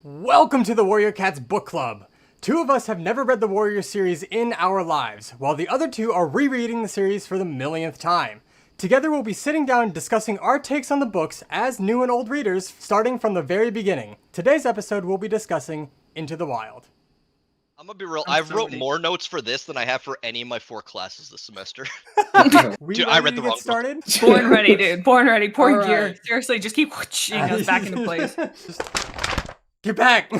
Welcome to the Warrior Cats Book Club. Two of us have never read the Warrior series in our lives, while the other two are rereading the series for the millionth time. Together we'll be sitting down discussing our takes on the books as new and old readers, starting from the very beginning. Today's episode we'll be discussing Into the Wild. I'm gonna be real. I've wrote more notes for this than I have for any of my 4 classes this semester. Dude, I read the wrong started. Born ready, dude. Born ready. Poor All Gear. right. Seriously, just keep whooshing us back into place. Get back!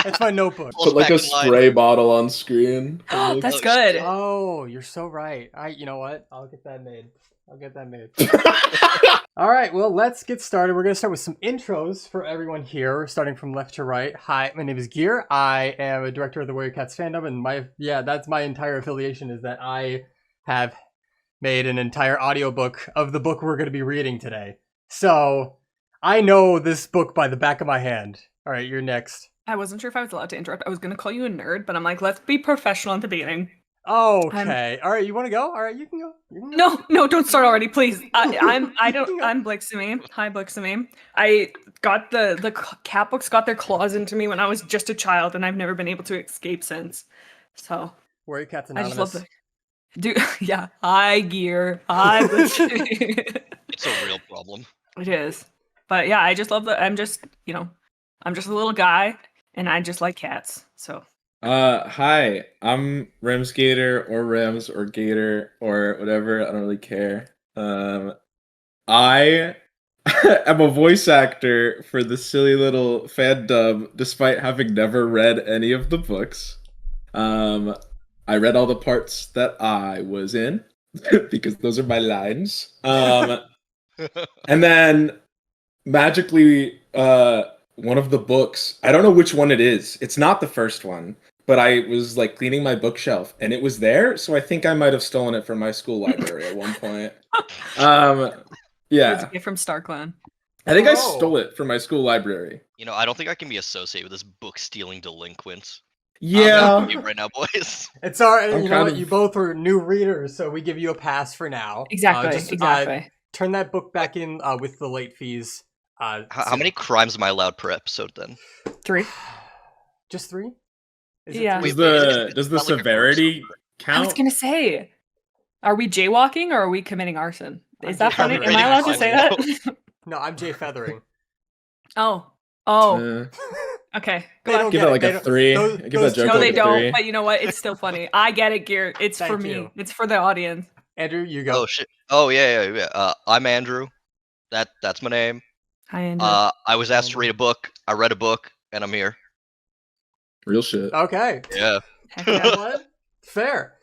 That's my notebook. Put like a spray bottle on screen. That's good. Oh, you're so right. You know what? I'll get that made. All right, well, let's get started. We're going to start with some intros for everyone here, starting from left to right. Hi, my name is Gear. I am a director of the Warrior Cats fandom, and that's my entire affiliation, is that I have made an entire audiobook of the book we're going to be reading today. So, I know this book by the back of my hand. All right, you're next. I wasn't sure if I was allowed to interrupt. I was going to call you a nerd, but I'm like, let's be professional at the beginning. Okay. All right, you want to go? All right, you can go. No, don't start already, please. I'm Blixamy. Hi, Blixamy. I got the cat books got their claws into me when I was just a child, and I've never been able to escape since. So Warrior Cats Anonymous. I just love dude. Yeah. Hi, Gear. Hi, Blixamy. It's a real problem. It is, but yeah, I just love I'm just a little guy, and I just like cats. So. Hi, I'm Rems Gator or Rems or Gator or whatever. I don't really care. I am a voice actor for the silly little fan dub, despite having never read any of the books. I read all the parts that I was in because those are my lines. And then magically, one of the books, I don't know which one it is. It's not the first one. But I was like cleaning my bookshelf and it was there, so I think I might have stolen it from my school library at one point. Yeah. It's from StarClan. I think I stole it from my school library. You know, I don't think I can be associated with this book stealing delinquent. Yeah. Right now, boys. It's alright. You know what? You both are new readers, so we give you a pass for now. Exactly. Exactly. Turn that book back in with the late fees. How many crimes am I allowed per episode then? 3. Just 3? Yeah. Does the severity count? I was gonna say, are we jaywalking or are we committing arson? Is that funny? Am I allowed to say that? No, I'm jay feathering. Oh. Okay. Give that like a 3. Give that joke no, they don't. 3. But you know what? It's still funny. I get it, Gear. It's for me. It's for the audience. Andrew, you go. Oh shit. Oh yeah. I'm Andrew. That's my name. Hi, Andrew. I was asked to read a book. I read a book, and I'm here. Real shit. Okay. Yeah. Heck yeah. What? Fair.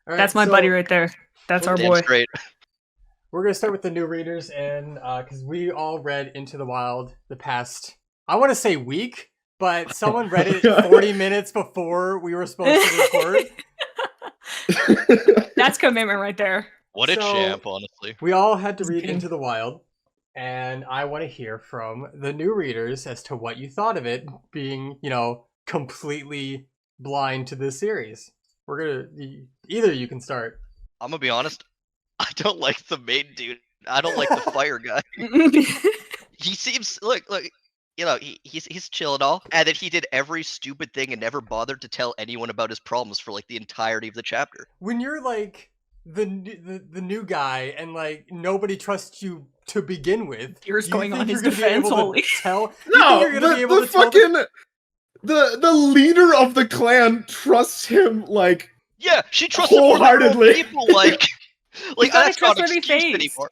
All right, that's my buddy right there. That's our boy. Great. We're gonna start with the new readers, and because we all read Into the Wild the past, I want to say week, but someone read it 40 minutes before we were supposed to record. That's commitment right there. What a champ, honestly. We all had to read Into the Wild, and I want to hear from the new readers as to what you thought of it, being, completely blind to this series. Either you can start. I'm gonna be honest, I don't like the main dude. I don't like the fire guy. He seems look, he's chill and all, and that he did every stupid thing and never bothered to tell anyone about his problems for like the entirety of the chapter. When you're like the new guy and like nobody trusts you to begin with, yours going on his defense. Holy The leader of the clan trusts him like she trusts wholeheartedly. Him more than people like that's not an excuse anymore.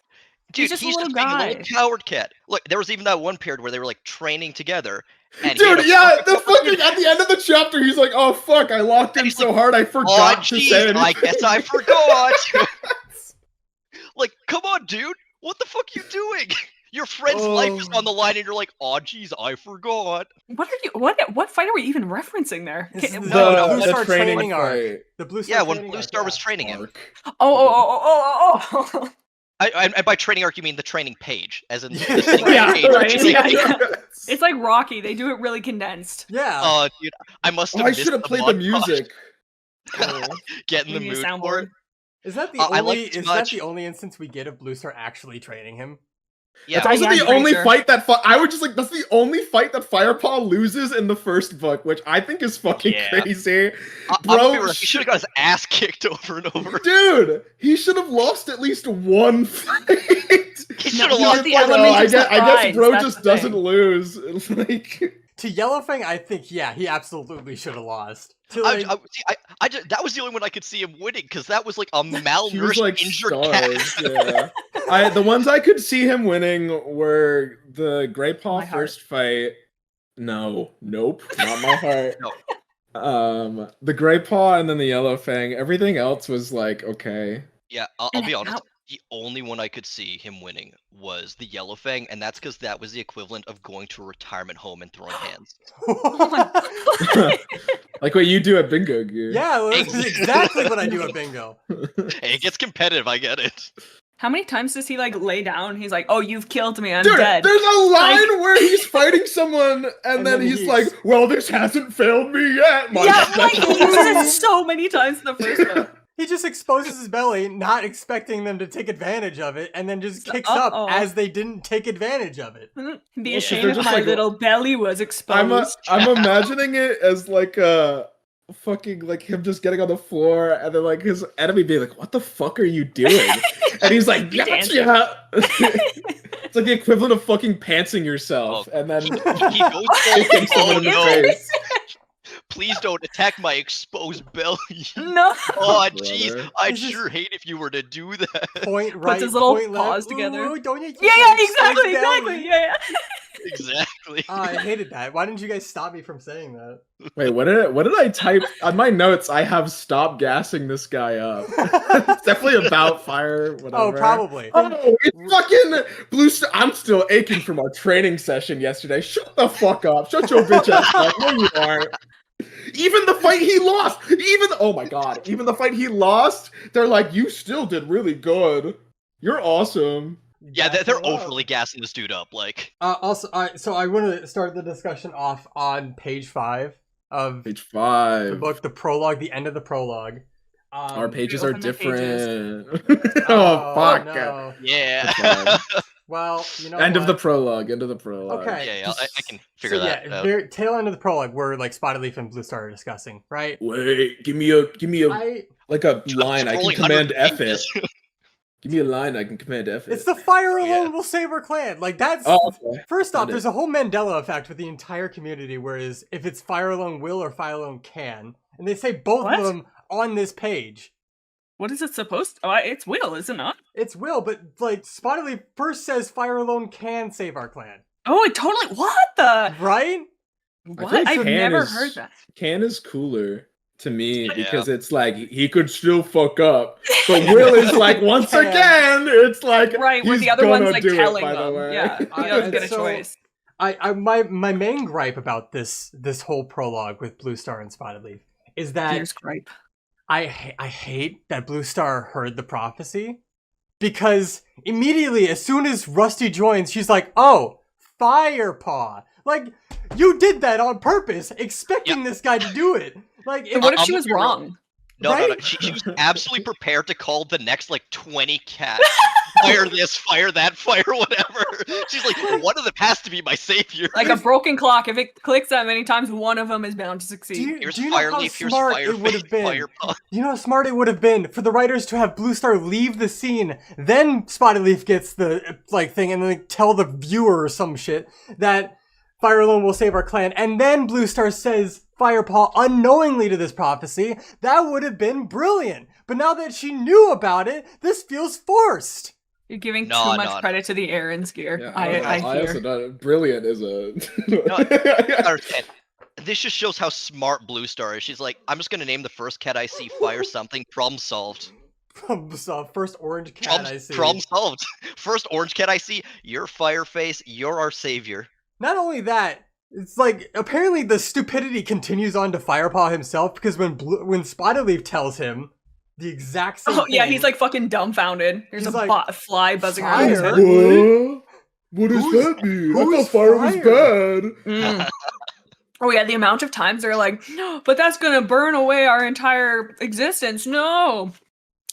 Dude, he's just a little guy. A little coward cat. Look, there was even that one period where they were like training together. And dude, the fucking at the end of the chapter, he's like, "Oh fuck, I locked in so hard, I forgot to say anything." I guess I forgot. Like, come on, dude, what the fuck are you doing? Your friend's life is on the line, and you're like, "Oh, jeez, I forgot." What are you? What fight are we even referencing there? The training arc. The Blue Star. Yeah, when Blue Star was training him. Oh. And by training arc, you mean the training page, as in yeah, It's like Rocky. They do it really condensed. Yeah. Oh, dude, I must have. I should have played the music. Get in the mood for it. Is that the only? Is that the only instance we get of Blue Star actually training him? Yeah, That's also Yeah, I'm the pretty only sure. fight that I would just like. That's the only fight that Firepaw loses in the first book, which I think is fucking Yeah. crazy. I'm gonna be real, he should have got his ass kicked over and over. Dude, he should have lost at least one fight. He No, should have he lost. had the Like, oh, element of I guess surprise, bro that's just the doesn't thing. lose. Like, To Yellowfang, I think, yeah, he absolutely should have lost. To, I, like, see, I just, that was the only one I could see him winning because that was like a he was malnourished, like injured starved. cat. Yeah. The ones I could see him winning were the Grey Paw My heart. first fight. No, nope, not my heart. No. The Grey Paw and then the Yellow Fang. Everything else was like okay. Yeah, I'll And be honest. how- The only one I could see him winning was the Yellowfang, and that's because that was the equivalent of going to a retirement home and throwing hands. Oh my Like what you do at bingo gear. yeah, well, that's exactly what I do at bingo. Hey, it gets competitive, I get it. How many times does he like lay down? He's like, "Oh, you've killed me. I'm Dude, dead." there's a line Like- where he's fighting someone, and then he's like, "Well, this hasn't failed me yet." My Yeah, like special he uses it move." so many times in the first one. He just exposes his belly, not expecting them to take advantage of it, and then just kicks up Uh-oh. as they didn't take advantage of it. Be they're ashamed if just my like- little belly was exposed. I'm imagining it as like a fucking like him just getting on the floor, and then like his enemy being like, "What the fuck are you doing?" And he's like, Dancing. "Gotcha." It's like the equivalent of fucking pantsing yourself, Oh, and then He goes kicking oh someone in the no! face. Please don't attack my exposed belly. No. Oh Brother. jeez, I'd This is- sure hate if you were to do that. Point right, his little point left. paws together. Ooh, don't you Yeah, kick exactly, his belly. exactly. Yeah. Exactly. Oh, I hated that. Why didn't you guys stop me from saying that? Wait, what did I type on my notes? I have "stop gassing this guy up." It's definitely about fire. Whatever. Oh, probably. Oh, it's fucking Blue Star. I'm still aching from our training session yesterday. Shut the fuck up. Shut your bitch ass up. No, you aren't. Even the fight he lost. Oh my god. Even the fight he lost. They're like, you still did really good. You're awesome. Yeah, they're Gassing up. overly gassing this dude up. Like, Also, so I want to start the discussion off on page 5 of Page the 5. book, the prologue, the end of the prologue. Our pages open are the different. pages. Oh, fuck. No. yeah. That's Well, you know End of the what? prologue. End of the prologue. Okay. Yeah, just- I can figure so, that yeah, out. very tail end of the prologue where like Spotted Leaf and Blue Star are discussing, right? Wait, give me a I like a line I can Scrolling command hundreds F of it. pages. Give me a line I can command F it. it's the fire alone yeah. will save our clan. Like that's Oh, okay. first off, Got it. there's a whole Mandela effect with the entire community, whereas if it's fire alone will or fire alone can, and they say both What? of them on this page. What is it supposed to? It's will, is it not? It's will, but like Spotted Leaf first says fire alone can save our clan, Oh, it totally. What the? right? What? like I've can never is- heard that. Can is cooler to me Yeah. because it's like he could still fuck up, but Will is like once Can. again, it's like Right, where he's the other one's gonna like do it, telling by the them. way. Yeah, I- he doesn't and get a so- choice. My main gripe about this whole prologue with Blue Star and Spotted Leaf is that Here's gripe. I hate that Blue Star heard the prophecy, because immediately as soon as Rusty joins, she's like, "Oh, Firepaw! Like you did that on purpose, expecting this guy to do it. Like And what if I'm she gonna was be real. wrong? No, no, no. Right? She was absolutely prepared to call the next like 20 cats. Fire this, fire that, fire whatever. She's like, one of them has to be my savior. Like a broken clock. If it clicks that many times, one of them is bound to succeed. Here's do you know fire how leaf, here's smart fire it would have been? fire pump. You know how smart it would have been for the writers to have Blue Star leave the scene, then Spotted Leaf gets the like thing, and then like, tell the viewer or some shit that Fire Alone will save our clan, and then Blue Star says Firepaw unknowingly to this prophecy. That would have been brilliant. But now that she knew about it, this feels forced. You're giving No, too much no. credit to the Aaron's gear. Yeah, I also hear. not brilliant is a. I understand. This just shows how smart Blue Star is. She's like, I'm just gonna name the first cat I see fire something. Problem solved. First orange cat I see. Problem solved. First orange cat I see. You're Fireface. You're our savior. Not only that, it's like apparently the stupidity continues on to Firepaw himself, because when Spotted Leaf tells him the exact same Oh yeah, thing, he's like fucking dumbfounded. There's He's a like, fly buzzing around his fire? head. What does Who's- that mean? I who's thought fire was fire? bad. Mm. Oh yeah, the amount of times they're like, no, but that's gonna burn away our entire existence. No,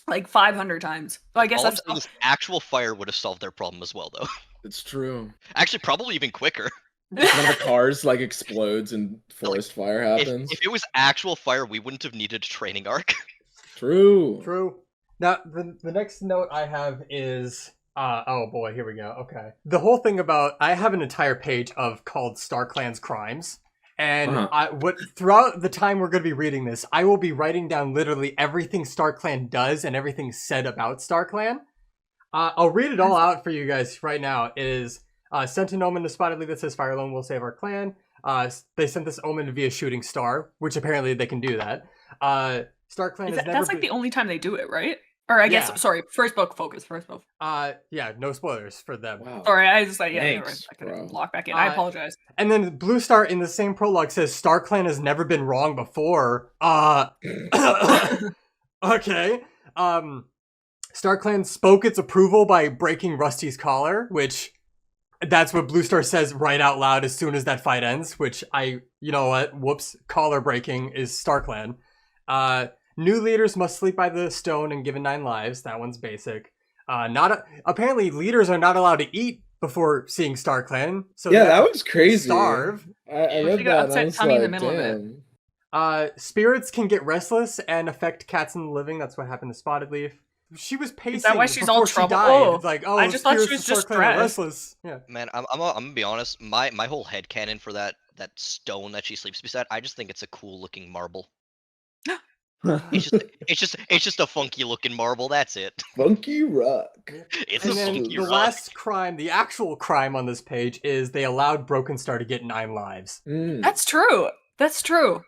like 500 times. Oh, I guess All I'm that's saying is actual fire would have solved their problem as well, though. It's true. Actually, probably even quicker. One of the cars like explodes and forest fire happens. If it was actual fire, we wouldn't have needed a training arc. True. True. Now, the next note I have is, oh boy, here we go. Okay. The whole thing about, I have an entire page called StarClan's Crimes. And throughout the time we're going to be reading this, I will be writing down literally everything StarClan does and everything said about StarClan. I'll read it all out for you guys right now. It is, sent an omen to Spotted Leaf that says Fire alone will save our clan. They sent this omen via shooting star, which apparently they can do that. StarClan That's like the only time they do it, right? Or I guess, sorry, first book focus, first book. Yeah, no spoilers for them. Wow. Sorry, I just like, Thanks, I could bro. lock back in. I apologize. And then Blue Star in the same prologue says StarClan has never been wrong before. Okay. StarClan spoke its approval by breaking Rusty's collar, which that's what Blue Star says right out loud as soon as that fight ends, which you know what? Whoops, collar breaking is StarClan. New leaders must sleep by the stone and given 9 lives. That one's basic. Apparently leaders are not allowed to eat before seeing StarClan. So yeah, that was crazy. Starve. I read that. And I was tummy in the like, middle of it. damn. Spirits can get restless and affect cats in the living. That's what happened to Spotted Leaf. She was pacing. Is that why she's before all she trouble? died. Oh, It's like, I just thought she spirits was of just StarClan are stressed. restless. Yeah. Man, I'm gonna be honest. My whole headcanon for that stone that she sleeps beside, I just think it's a cool looking marble. It's just a funky looking marble. That's it. Funky rock. It's And a then funky the rock. last crime, the actual crime on this page is they allowed Broken Star to get 9 lives. That's true. That's true.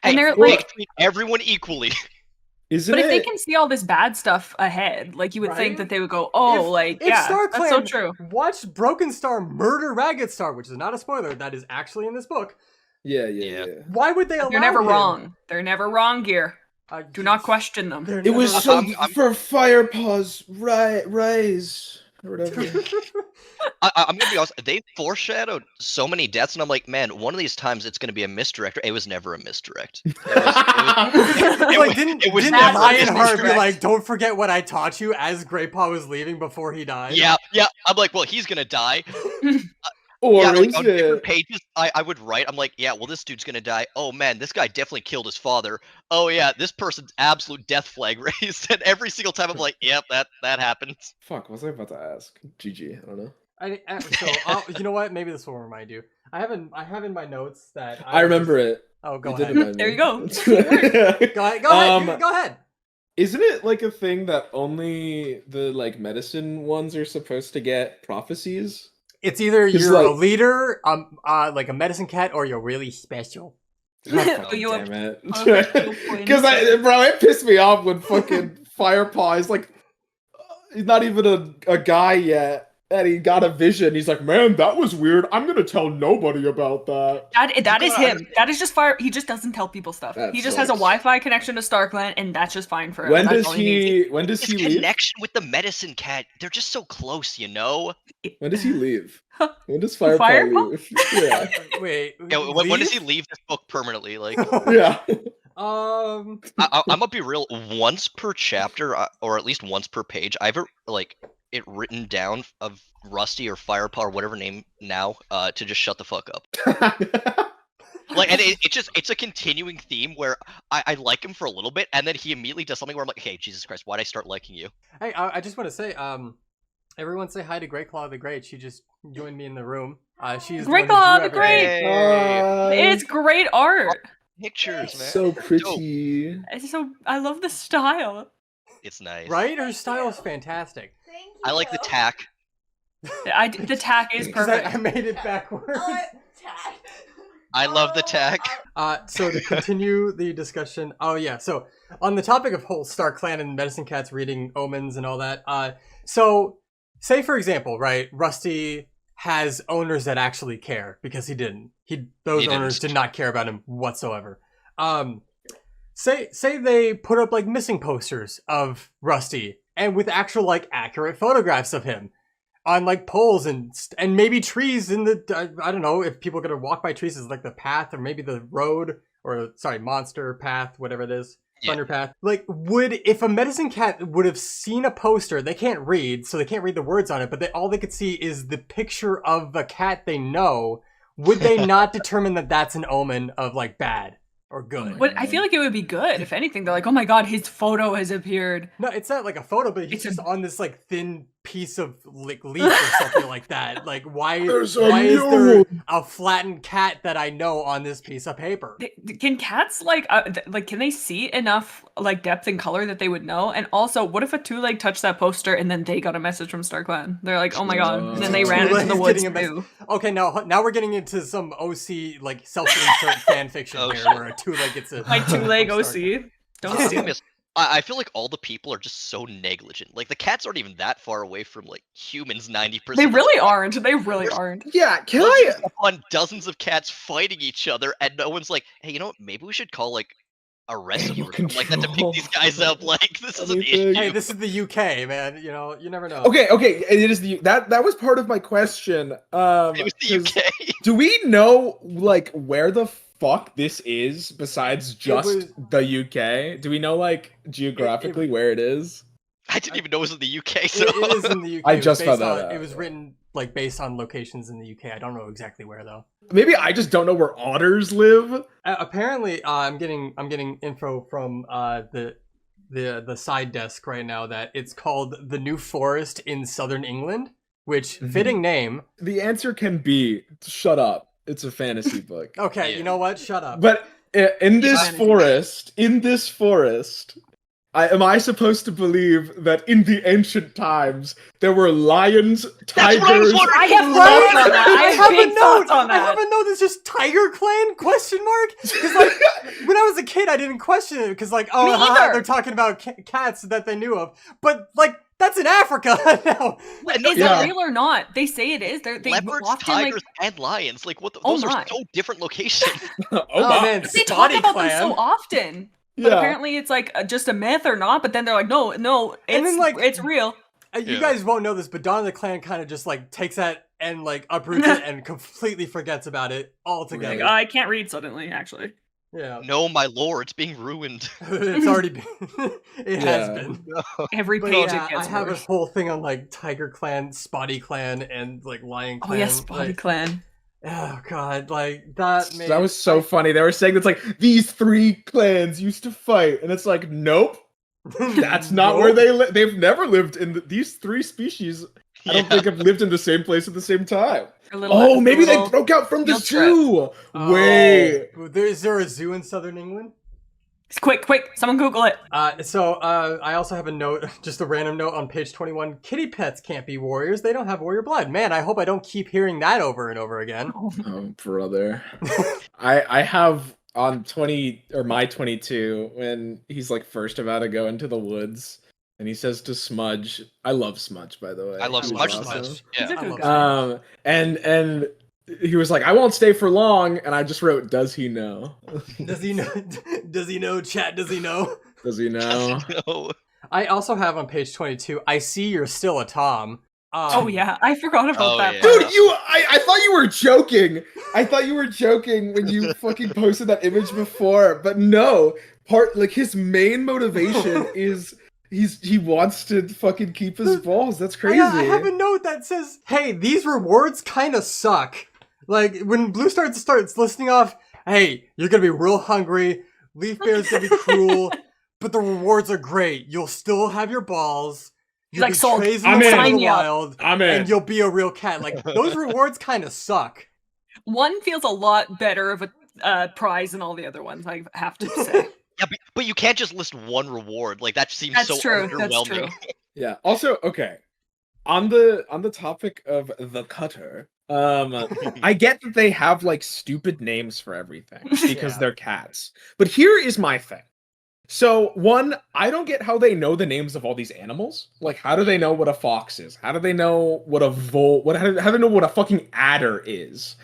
Hey, And they're they like, treat everyone equally. Isn't but it? if they can see all this bad stuff ahead, like you would think Right? that they would go, oh, If yeah, StarClan that's so true. watched Broken Star murder Ragged Star, which is not a spoiler, that is actually in this book. Yeah. Why would they allow They're never him? wrong. They're never wrong, Gear. Do not question them. They're It was never so wrong. for Firepaw's rise or whatever. I'm gonna be honest. They foreshadowed so many deaths, and I'm like, man, one of these times it's gonna be a misdirect. It was never a misdirect. Like, didn't never Lionheart be misdirect. like, "Don't forget what I taught you" as Greypaw was leaving before he died? Yeah. I'm like, well, he's gonna die. Or Yeah, like is on different it? pages, I would write. I'm like, yeah, well, this dude's gonna die. Oh man, this guy definitely killed his father. Oh yeah, this person's absolute death flag raised. And every single time, I'm like, yep, that happened. Fuck, what was I about to ask? GG, I don't know. You know what? Maybe this will remind you. I have in my notes that I remember it. Oh, go You did ahead. remind me. There you go. Go ahead. Go ahead. Isn't it like a thing that only the like medicine ones are supposed to get prophecies? It's either 'Cause, you're a like- leader, like a medicine cat, or you're really special. Oh, You have damn it. perfect little Because it pissed me off when fucking Firepaw is like, he's not even a guy yet, and he got a vision. He's like, man, that was weird. I'm gonna tell nobody about that. That is him. That is just fire. He just doesn't tell people stuff. That He just has a sucks. Wi-Fi connection to StarClan, and that's just fine for him. When That's does all needs. he? When does His he leave? connection with the medicine cat, they're just so close, you know. When does he leave? When does Firepaw Firepaw? leave? Yeah. Wait. Yeah, when does he leave this book permanently? Like, Yeah. Um. I'm gonna be real. Once per chapter, or at least once per page, I've like it written down of Rusty or Firepaw or whatever name now, to just shut the fuck up. Like, and it's a continuing theme where I like him for a little bit, and then he immediately does something where I'm like, hey, Jesus Christ, why'd I start liking you? Hey, I just want to say, everyone say hi to Greyclaw the Great. She just joined me in the room. She's the one who Greyclaw drew the Great! everything. It's great art. Pictures, man. So Dope. pretty. It's so I love the style. It's nice. Right? Her style is fantastic. Thank you. I like the tack. The tack is 'Cause perfect. I made it backwards. Tag. I love the tack. So to continue the discussion, so on the topic of whole StarClan and Medicine Cats reading omens and all that, so say for example, right, Rusty has owners that actually care because those He owners didn't. did not care about him whatsoever. Say they put up like missing posters of Rusty and with actual like accurate photographs of him on like poles and maybe trees in the I don't know if people are gonna walk by trees as like the path or maybe the road or sorry monster path whatever it is. Yeah. Thunderpath. Like, if a medicine cat would have seen a poster, they can't read, so they can't read the words on it, but all they could see is the picture of a cat they know. Would they not determine that that's an omen of like bad or good? But I feel like it would be good. If anything, they're like, oh my god, his photo has appeared. No, it's not like a photo, but he's It's just on this like thin piece of like leaf or something like that. Like why is There's a there mule. a flattened cat that I know on this piece of paper? Can cats can they see enough like depth and color that they would know? And also, what if a two-leg touched that poster and then they got a message from StarClan? They're like, oh my god, and then they ran into the woods too. Okay, now we're getting into some OC like self-insert fan fiction Oh, here, shit. where a two-leg gets a My two-leg from OC. StarClan. Don't The steal thing is, I feel like all the people are just so negligent. Like the cats aren't even that far away from like humans 90%. They really aren't. They really aren't. Yeah, can I? On dozens of cats fighting each other, and no one's like, "Hey, you know what? Maybe we should call like a rescue or something like that to pick these guys up." Like this is an Anything. issue. Hey, this is the UK, man. You know, you never know. Okay, it is that was part of my question. It was the 'cause UK. Do we know like where the fuck this is besides just was- the UK? Do we know like geographically where it is? I didn't even know it was in the UK. So It is in the UK. I It was just found based that on- out. It was written like based on locations in the UK. I don't know exactly where though. Maybe I just don't know where otters live. Apparently, I'm getting info from the side desk right now that it's called the New Forest in Southern England, which Mhm. fitting name. The answer can be shut up. It's a fantasy book. Okay, Yeah. you know what? Shut up. But in this Yeah. forest, am I supposed to believe that in the ancient times there were lions, what I was tigers? wondering. I have thoughts on that. I have big thoughts on I have that. a note that's just Tiger Clan question mark. Because like when I was a kid, I didn't question it because like Me haha, either. they're talking about cats that they knew of, but like that's in Africa now. And no, Is Yeah. that real or not? They say it is. They leopards, often tigers, and lions. Like what? Oh Those my. are so different locations. Oh, Oh, my. man. they talk Spotty about Clan. them so often. But Yeah. apparently it's like just a myth or not. But then they're like, no, And it's then, like, it's real. You Yeah. guys won't know this, but Dawn of the Clan kind of just like takes that and like uproots it and completely forgets about it altogether. Like, I can't read suddenly. Actually, Yeah, No, my lore, it's being ruined. it's already been. It has Yeah. been. every But page yeah, it gets I have worse. a whole thing on like Tiger Clan, Spotty Clan, and like Lion Oh Clan. yes, Spotty like, Clan. oh god, like that. Made, That was so funny. They were saying it's like these three clans used to fight, and it's like, nope, that's not where they live. They've never lived in these three species. I don't think have lived in the same place at the same time. A little- Oh, maybe they little- broke out from the field trip. zoo. Oh, Wait. is there a zoo in Southern England? Quick, someone Google it. I also have a note, just a random note on page 21. Kitty pets can't be warriors. They don't have warrior blood. Man, I hope I don't keep hearing that over and over again. Oh, brother. I have on 20 or my 22 when he's like first about to go into the woods and he says to Smudge, I love Smudge, by the way. I love I Smudge love the Smudge. best. He's a Yeah. I good love guy. And he was like, I won't stay for long, and I just wrote, does he know? Does he know? Does he know? Chat, does he know? Does he know? No. I also have on page 22. I see you're still a Tom. Oh yeah, I forgot about Oh, that. yeah. part. Dude, I thought you were joking. I thought you were joking when you fucking posted that image before, but no. His main motivation is he wants to fucking keep his balls. That's crazy. I have a note that says, "Hey, these rewards kind of suck." Like when Blue starts listing off, "Hey, you're gonna be real hungry. Leaf Bear's gonna be cruel, but the rewards are great. You'll still have your balls. He's like, be sold. Trays in I'm the in. wild, Sign me up. wild, I'm in. and you'll be a real cat." Like those rewards kind of suck. One feels a lot better of a prize than all the other ones. I have to say. Yeah, but you can't just list one reward. Like that seems That's so true. That's underwhelming. true. Yeah. Also, okay. On the topic of the cutter, I get that they have like stupid names for everything because Yeah. they're cats. But here is my thing. So one, I don't get how they know the names of all these animals. Like, how do they know what a fox is? How do they know what a how do they know what a fucking adder is?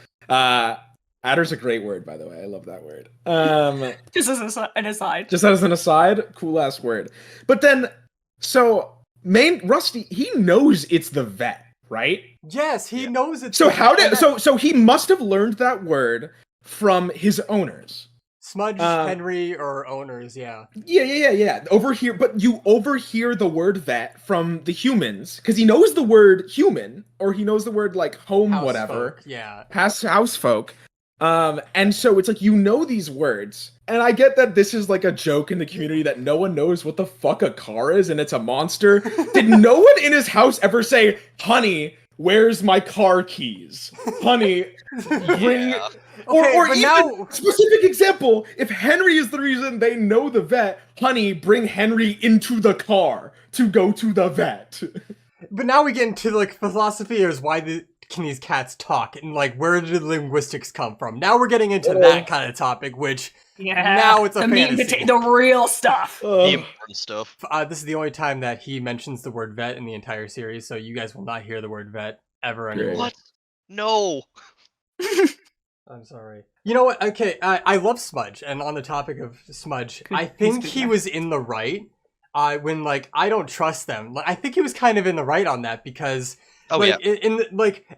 Adder's a great word, by the way. I love that word. Just as an aside. Just as an aside, cool ass word. But then, so Rusty, he knows it's the vet, right? Yes, he knows it's. So the- how did and that- so he must have learned that word from his owners. Smudge, Henry, or owners, yeah. Yeah. Overhear, but you overhear the word vet from the humans because he knows the word human, or he knows the word like home, House whatever. folk, yeah. House folk. And so it's like these words, and I get that this is like a joke in the community that no one knows what the fuck a car is and it's a monster. Did no one in his house ever say, "Honey, where's my car keys? Honey, bring." Yeah. Okay, or but even now specific example, if Henry is the reason they know the vet, honey, bring Henry into the car to go to the vet. But now we get into like philosophy is can these cats talk and like where did linguistics come from? Now we're getting into that kind of topic, which now it's a fantasy. The real stuff. The important stuff. This is the only time that he mentions the word vet in the entire series, so you guys will not hear the word vet ever anymore. What? No. I'm sorry. You know what? Okay, I love Smudge, and on the topic of Smudge, I think he was in the right. When like I don't trust them. I think he was kind of in the right on that because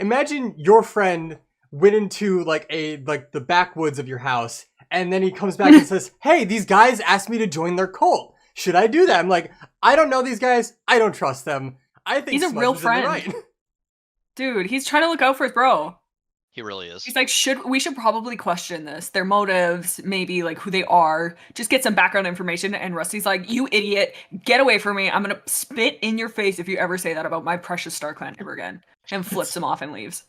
imagine your friend went into like the backwoods of your house, and then he comes back and says, "Hey, these guys asked me to join their cult. Should I do that?" I'm like, I don't know these guys. I don't trust them. I think he's a Smudge real was friend. in the right. Dude, he's trying to look out for his bro. He really is. He's like, we should probably question this, their motives, maybe like who they are, just get some background information. And Rusty's like, you idiot, get away from me. I'm gonna spit in your face if you ever say that about my precious StarClan ever again. And flips him off and leaves.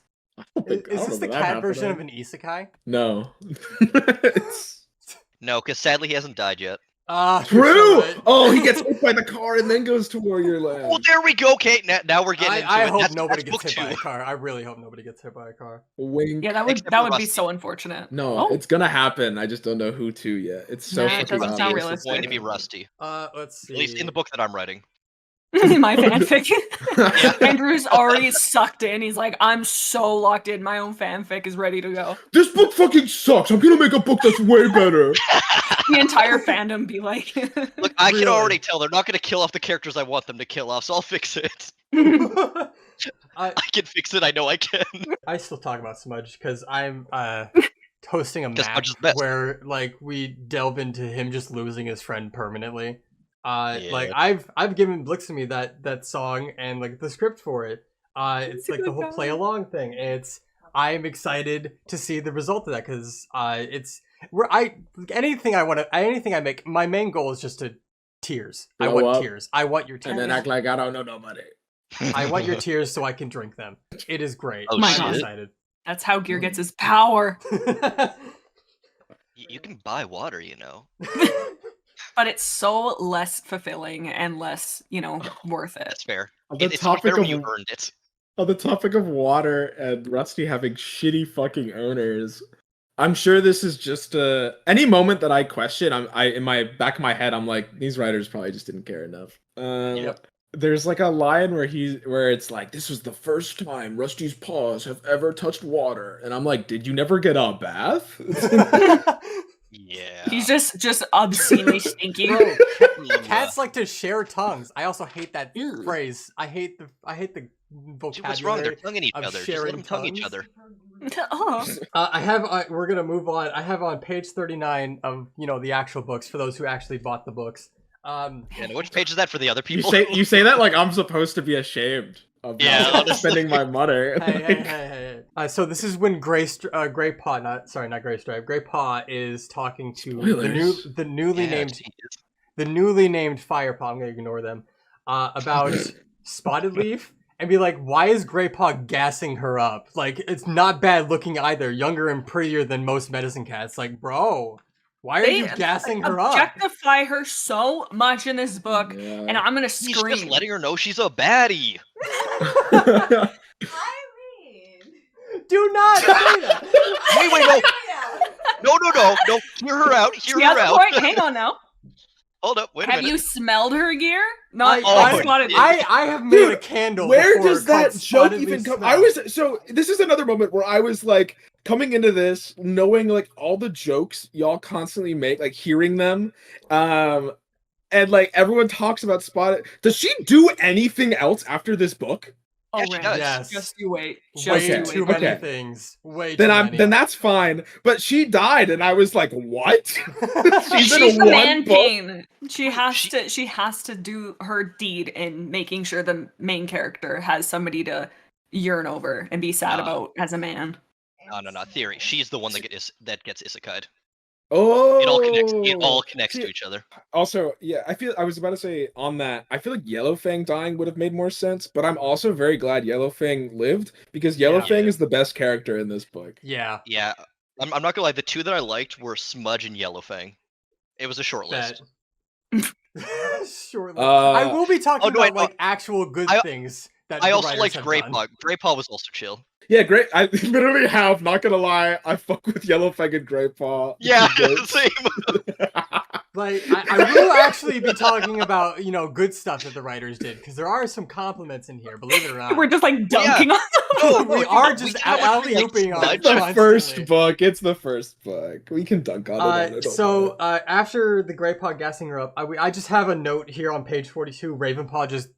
Is this the cat version of an isekai? No. No, because sadly he hasn't died yet. True! Oh, he gets hit by the car and then goes to Warrior Land. Well, there we go. Okay, now we're getting into I it. hope nobody gets hit by a two. car. I really hope nobody gets hit by a car. Wink. Yeah, that would Except for be Rusty. so unfortunate. No, it's gonna happen. I just don't know who to yet. It's so Nah, it fucking doesn't sound obvious. realistic. It's going to be Rusty. Let's see. At least in the book that I'm writing. My fanfic. Andrew's already sucked in. He's like, I'm so locked in. My own fanfic is ready to go. This book fucking sucks. I'm gonna make a book that's way better. The entire fandom be like, Look, I Really? can already tell they're not going to kill off the characters I want them to kill off, so I'll fix it. I can fix it. I know I can. I still talk about Smudge because I'm hosting a 'Cause map Smudge is best. where like we delve into him just losing his friend permanently. Like Yeah. I've given Blixamy that song and like the script for it. It's like the whole play along thing. I'm excited to see the result of that because anything I make, my main goal is just to tears. I Blow want up. tears. I want your tears. And then act like I don't know nobody. I want your tears so I can drink them. It is great. Oh, My I'm God. excited. that's how Gear gets his power. You can buy water, you know. But it's so less fulfilling and less, worth it. That's fair. On the It's much topic better when of you earned it. On the topic of water and Rusty having shitty fucking owners, I'm sure this is just any moment that I question. I in my back of my head, I'm like, these writers probably just didn't care enough. Yep. There's like a line where it's like, this was the first time Rusty's paws have ever touched water, and I'm like, did you never get a bath? Yeah. He's just obscenely stinky. Bro, cats like to share tongues. I also hate that phrase. I hate the vocabulary. Dude, what's wrong? They're tonguing each of other. Just let sharing them tongue each tongues. other. Oh. we're gonna move on. I have on page 39 of the actual books for those who actually bought the books. And which page is that for the other people? You say that like I'm supposed to be ashamed of Yeah, not honestly. spending my money. Hey. So this is when Grey Paw is talking to Spoilers. the newly named Fire Paw. I'm gonna ignore them. About Spotted Leaf. And be like, why is Grey Paw gassing her up? Like, it's not bad looking either. Younger and prettier than most medicine cats. Like, bro, why are you gassing her up? Objectify her so much in this book, Yeah. and I'm gonna He's scream. just letting her know she's a baddie. I mean, Do not say that. Wait, no. Hear her out. Hear She her has a out. point. Hang on now. Hold up. Wait a Have minute. you smelled her gear? Not I- Spotted Leaf. I have made a candle. Where before does that called joke Spotted even Leaf come? Smell. This is another moment where I was like coming into this knowing like all the jokes y'all constantly make, like hearing them, and like everyone talks about Spotted. Does she do anything else after this book? Oh, Yeah, she Ram, does. Yes. just you wait. Just Way you too wait. many Okay. things. Way Then too I'm many. then that's fine. But she died, and I was like, what? She's in She's the one man book? pain. She has to do her deed in making sure the main character has somebody to yearn over and be sad No. about as a man. No. Theory. She's the one that gets isekai'd. Oh, It all connects See, to each other. Also, yeah, I was about to say on that, I feel like Yellowfang dying would have made more sense, but I'm also very glad Yellowfang lived because Yeah. Yellowfang Yeah. is the best character in this book. Yeah. Yeah, I'm not gonna lie. The two that I liked were Smudge and Yellowfang. It was a short Bet. list. Sure. I will be talking Oh, no, wait, about like actual good I- things that I the also writers liked have Grey done. Paw. Grey Paw was also chill. Yeah, great. I literally have, not gonna lie, I fuck with Yellowfang and Greypaw. Yeah, Good. same. Like I will actually be talking about good stuff that the writers did because there are some compliments in here. Believe it or not. We're just like dunking on No, we dude, are we just can have a alley-ooping on it It's the constantly. first book. It's the first book. We can dunk on it. don't So worry. after the Greypaw gassing her up, I just have a note here on page 42. Ravenpaw just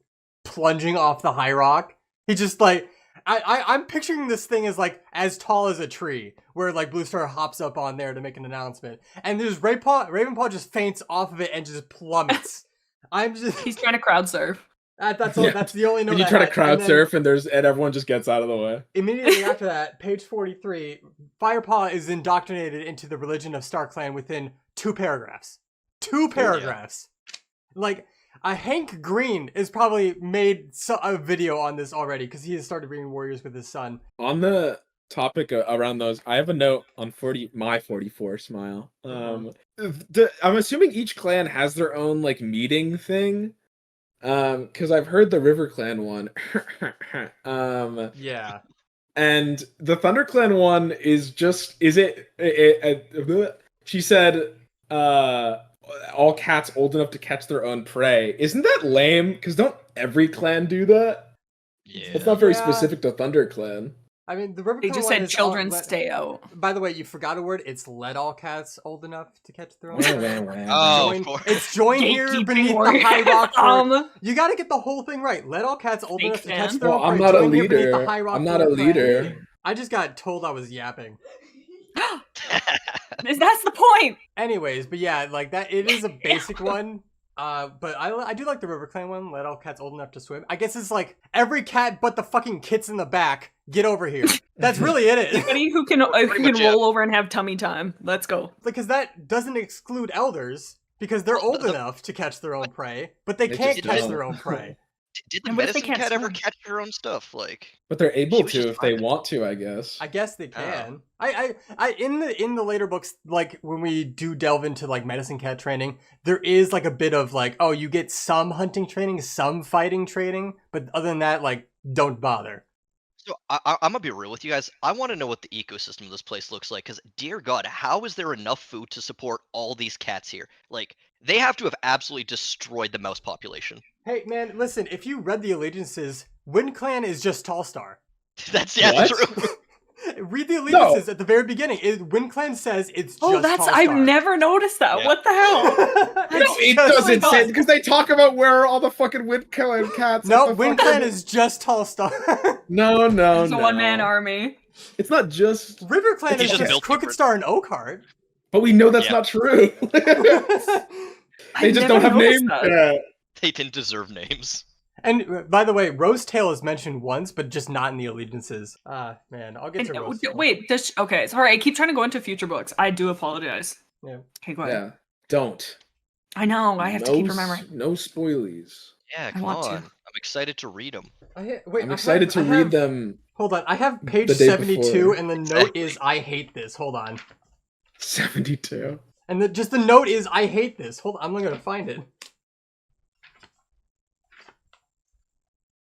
plunging off the high rock. He just like I'm picturing this thing as like as tall as a tree, where like Bluestar hops up on there to make an announcement, and there's Ravenpaw just faints off of it and just plummets. I'm just He's trying to crowd surf. that's all. Yeah. That's the only note. And you I try to had. crowd And then surf, and everyone just gets out of the way. immediately after that, page 43, Firepaw is indoctrinated into the religion of StarClan within 2 paragraphs. 2 paragraphs. Like, Hank Green has probably made a video on this already because he has started reading Warriors with his son. On the topic around those, I have a note on my 44 smile. I'm assuming each clan has their own like meeting thing. Because I've heard the River Clan one. Yeah. And the Thunder Clan one is just she said all cats old enough to catch their own prey. Isn't that lame? Because don't every clan do that? Yeah. It's not very Yeah. specific to Thunder Clan. I mean, the River They Clan just one said is children all- stay out. By the way, you forgot a word. It's let all cats old enough to catch their own. Oh, Join- of course. it's join here Gatekeeping beneath the warrior. high rock. You gotta get the whole thing right. Let all cats old Fake enough to fan. catch their Well, own I'm prey. not a Join here beneath the leader. high rock I'm not a River Clan. leader. I just got told I was yapping. That's the point. Anyways, but yeah, like that. It is a basic one. But I do like the River Clan one. Let all cats old enough to swim. I guess it's like every cat but the fucking kits in the back. Get over here. That's really it. Anybody who can much, yeah. roll over and have tummy time. Let's go. Because that doesn't exclude elders because they're old enough to catch their own prey, but they They can't just catch don't. their own prey. Did the And what if they medicine can't cat ever swim? catch her own stuff? Like, But they're able She was to just if they fine. want to, I guess. I guess they can. I in the later books, like when we do delve into like medicine cat training, there is like a bit of like, oh, you get some hunting training, some fighting training, but other than that, like, don't bother. so I'm gonna be real with you guys. I want to know what the ecosystem of this place looks like. Because, dear God, how is there enough food to support all these cats here? Like, they have to have absolutely destroyed the mouse population. Hey man, listen, if you read the allegiances, Wind Clan is just Tallstar. That's What? true. Read the allegiances at the very beginning. Wind Clan says it's just Oh, that's Tallstar. I've never noticed that. Yeah. What the hell? No, It's it just doesn't like say us. because they talk about where are all the fucking Wind Clan cats. No, at the Wind fucking- Clan is just Tallstar. No, It's a one-man army. It's not just. River Clan He's is just just built Crooked different. Star and Oakheart. But we know that's Yeah. not true. They I've just never don't have noticed names that. yet. They didn't deserve names. And by the way, Rosetail is mentioned once, but just not in the allegiances. Man, I'll get And, to Rosetail. wait, okay, sorry, I keep trying to go into future books. I do apologize. Yeah. Okay, go ahead. Yeah, don't. I know, I have to keep remembering. No spoilies. Yeah, I come want to. on. I'm excited to read them. I'm excited to read them. Hold on, I have page the day 72, before. and the note is I hate this. Hold on. 72. And just the note is I hate this. Hold on, I'm gonna find it.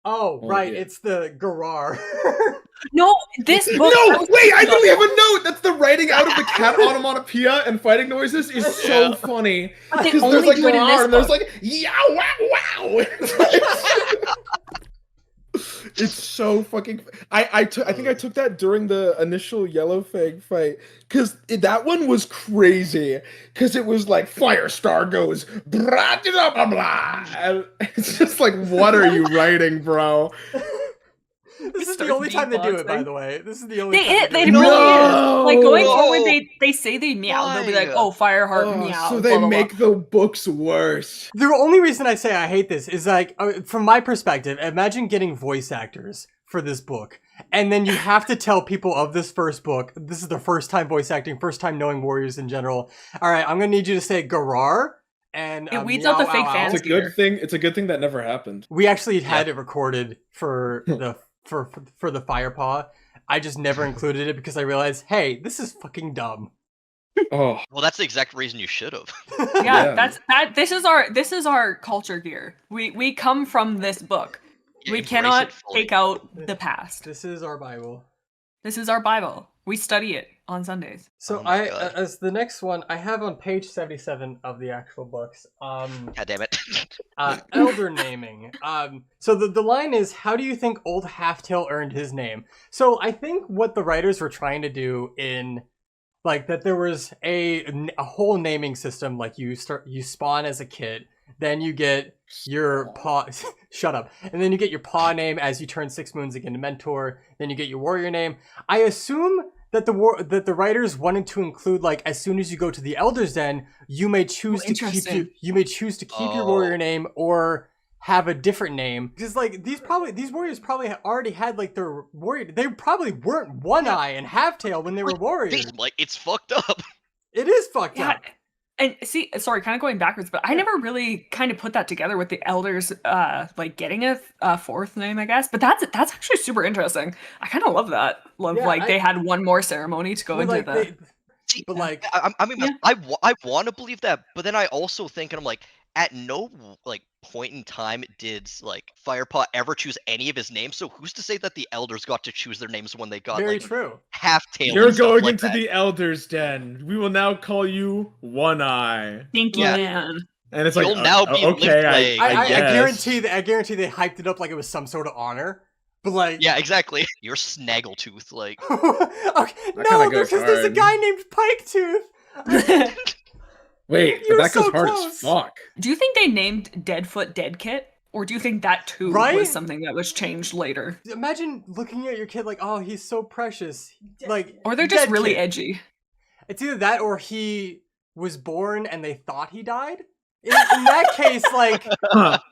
Oh, right, yeah. it's the Garar. No, this book. No, wait, I literally have a note. That's the writing out of the cat onomatopoeia and fighting noises is so Yeah. funny. But they Because only there's like do it in "Rawr," this and there's book. like yow wow wow. It's so fucking. I think I took that during the initial Yellowfang fight because that one was crazy because it was like Firestar goes blah blah blah blah. And it's just like, what are you writing, bro? This is Start the only time they do it, by beatboxing. the way. This is the only time They they do it. really No! is. Like going No! forward, they say they meow. They'll be like, Why? "Oh, Fireheart meow." So blah, they blah, blah. make the books worse. The only reason I say I hate this is like, from my perspective, imagine getting voice actors for this book. And then you have to tell people of this first book, this is their first time voice acting, first time knowing warriors in general. All right, I'm going to need you to say Garar. And It weeds out the fake fans. It's a good thing. It's a good thing that never happened. We actually had it recorded for the for the Firepaw. I just never included it because I realized, hey, this is fucking dumb. Oh, Well, that's the exact reason you should have. Yeah, Yeah. this is our culture gear. We come from this book. We Embrace cannot it fully. take out the past. This is our Bible. This is our Bible. We study it on Sundays. So Oh my God. as the next one, I have on page 77 of the actual books. God damn it. Elder naming. So the line is, how do you think old Halftail earned his name? So I think what the writers were trying to do in, like, that there was a whole naming system. Like you spawn as a kid, then you get your paw. Shut up. And then you get your paw name as you turn 6 moons again to mentor. Then you get your warrior name. I assume that the writers wanted to include, like, as soon as you go to the Elder's Den, you may choose to keep your warrior name or have a different name. Because, like, these warriors probably already had, like, their warrior. They probably weren't One Eye and Halftail when they were warriors. Like, it's fucked up. It is fucked Yeah. up. And see, sorry, kind of going backwards, but I never really kind of put that together with the elders, like getting a fourth name, I guess. But that's actually super interesting. I kind of love that. Yeah, they had one more ceremony to go Well, into like, the. See, but like, I mean, Yeah. I want to believe that, but then I also think, and I'm like, at no like point in time did like Firepaw ever choose any of his names. So who's to say that the elders got to choose their names when they got very like true. Halftail? you're and stuff going like into that? the Elder's Den. We will now call you One Eye. Stinky Yeah. man. And it's You'll like, now be okay, Liftleg. I guess. guarantee they hyped it up like it was some sort of honor. But like, Yeah, exactly. You're Snaggletooth, like. okay, no, kinda goes because there's a hard. guy named Piketooth. Wait, You're but that goes so hard close. as fuck. Do you think they named Deadfoot Deadkit? Or do you think that too Right? was something that was changed later? Imagine looking at your kid like, oh, he's so precious. Like, Or they're just dead really kid. edgy. It's either that or he was born and they thought he died. In that case, like,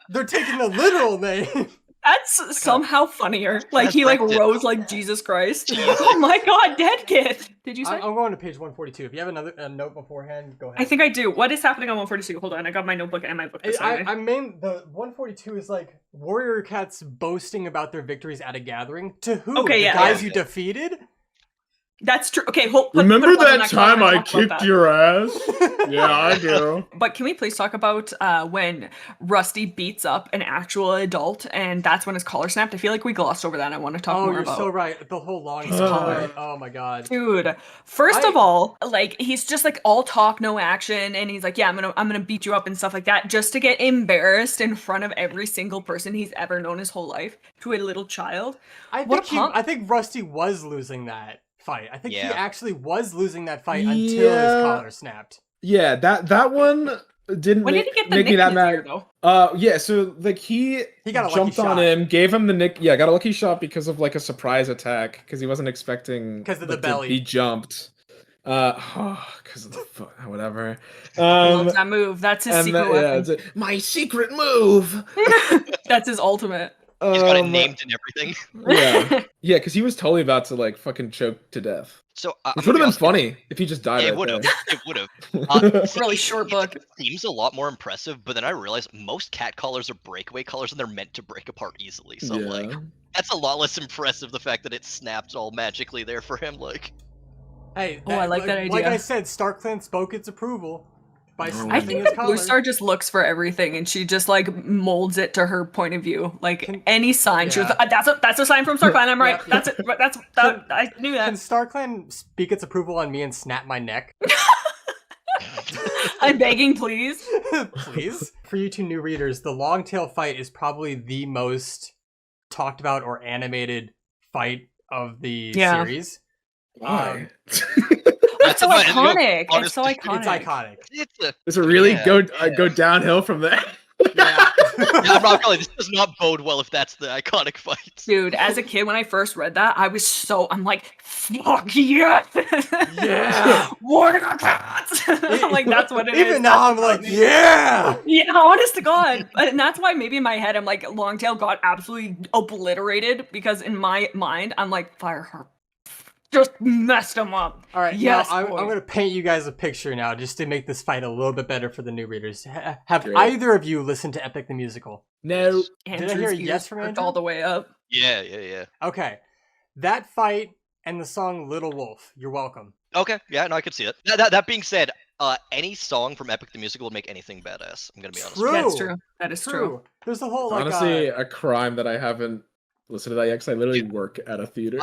they're taking the literal name. That's somehow funnier. Like he like Resurrected. rose like Jesus Christ. Oh my god, Deadkit! Did you say? I'm going to page 142. If you have a note beforehand, go ahead. I think I do. What is happening on 142? Hold on, I got my notebook and my book beside me. The 142 is like warrior cats boasting about their victories at a gathering. To who? Okay, the yeah, guys yeah. you defeated? That's true. Okay, Remember put a pause on that because I time wanna I talk about kicked that. your ass? Yeah, I do. But can we please talk about when Rusty beats up an actual adult and that's when his collar snapped? I feel like we glossed over that. I want to talk Oh, more you're about. so right. The whole long His story. collar. Oh my god. Dude, first of all, like he's just like all talk, no action, and he's like, "Yeah, I'm gonna beat you up and stuff like that," just to get embarrassed in front of every single person he's ever known his whole life to a little child. What a punk. I think Rusty was losing that fight. I think he Yeah. actually was losing that fight until his Yeah. collar snapped. Yeah, that one didn't When did make, he get the make nick me that in his ear, mad. though? Yeah, so like he He got a lucky jumped on shot. him, gave him the nick. Yeah, got a lucky shot because of like a surprise attack because he wasn't expecting 'Cause of the like, belly. to be jumped. Because of the whatever. He loves that move. That's his and secret that- yeah, weapon. it's my secret move. That's his ultimate. He's got it named and everything. Yeah, because he was totally about to like fucking choke to death, So which would have been funny if he just died. Yeah, it right would have. there. It would have. Really short book. It seems a lot more impressive, but then I realized most cat collars are breakaway collars and they're meant to break apart easily. So Yeah. like, that's a lot less impressive. The fact that it snapped all magically there for him, like. Hey, Oh, I like that Like idea. I said, StarClan spoke its approval by I snapping I his think that collar. Blue Star just looks for everything, and she just like molds it to her point of view. Like any sign, she was yeah. That's a sign from StarClan. I'm right. Yep, That's it. I knew Can that. StarClan speak its approval on me and snap my neck? I'm begging, please. Please. For you two new readers, the Longtail fight is probably the most talked about or animated fight of the Yeah. series. Why? It's so That's iconic. honest- It's so iconic. It's iconic. It's a. Does it really Yeah, go downhill from there? Yeah. I'm not gonna lie, this does not bode well if that's the iconic fight. Dude, as a kid, when I first read that, I'm like, fuck yes! Yeah! Warrior Cats! I'm like, that's what it is. Even now, I'm like, yeah! Yeah, honest to God. And that's why maybe in my head, I'm like, Longtail got absolutely obliterated, because in my mind, I'm like, Fireheart just messed him up. All right, Yes, now I'm boy. going to paint you guys a picture now, just to make this fight a little bit better for the new readers. Have Great. either of you listened to Epic the Musical? No. Andrew's hear a ears yes from perked Andrew? all the way up. Yeah. Okay. That fight and the song Little Wolf, you're welcome. Okay, yeah, no, I could see it. That being said, any song from Epic the Musical would make anything badass. I'm gonna be honest. True. That's true. That is true. There's a whole, It's like, honestly a crime that I haven't listened to that yet because I literally work at a theater.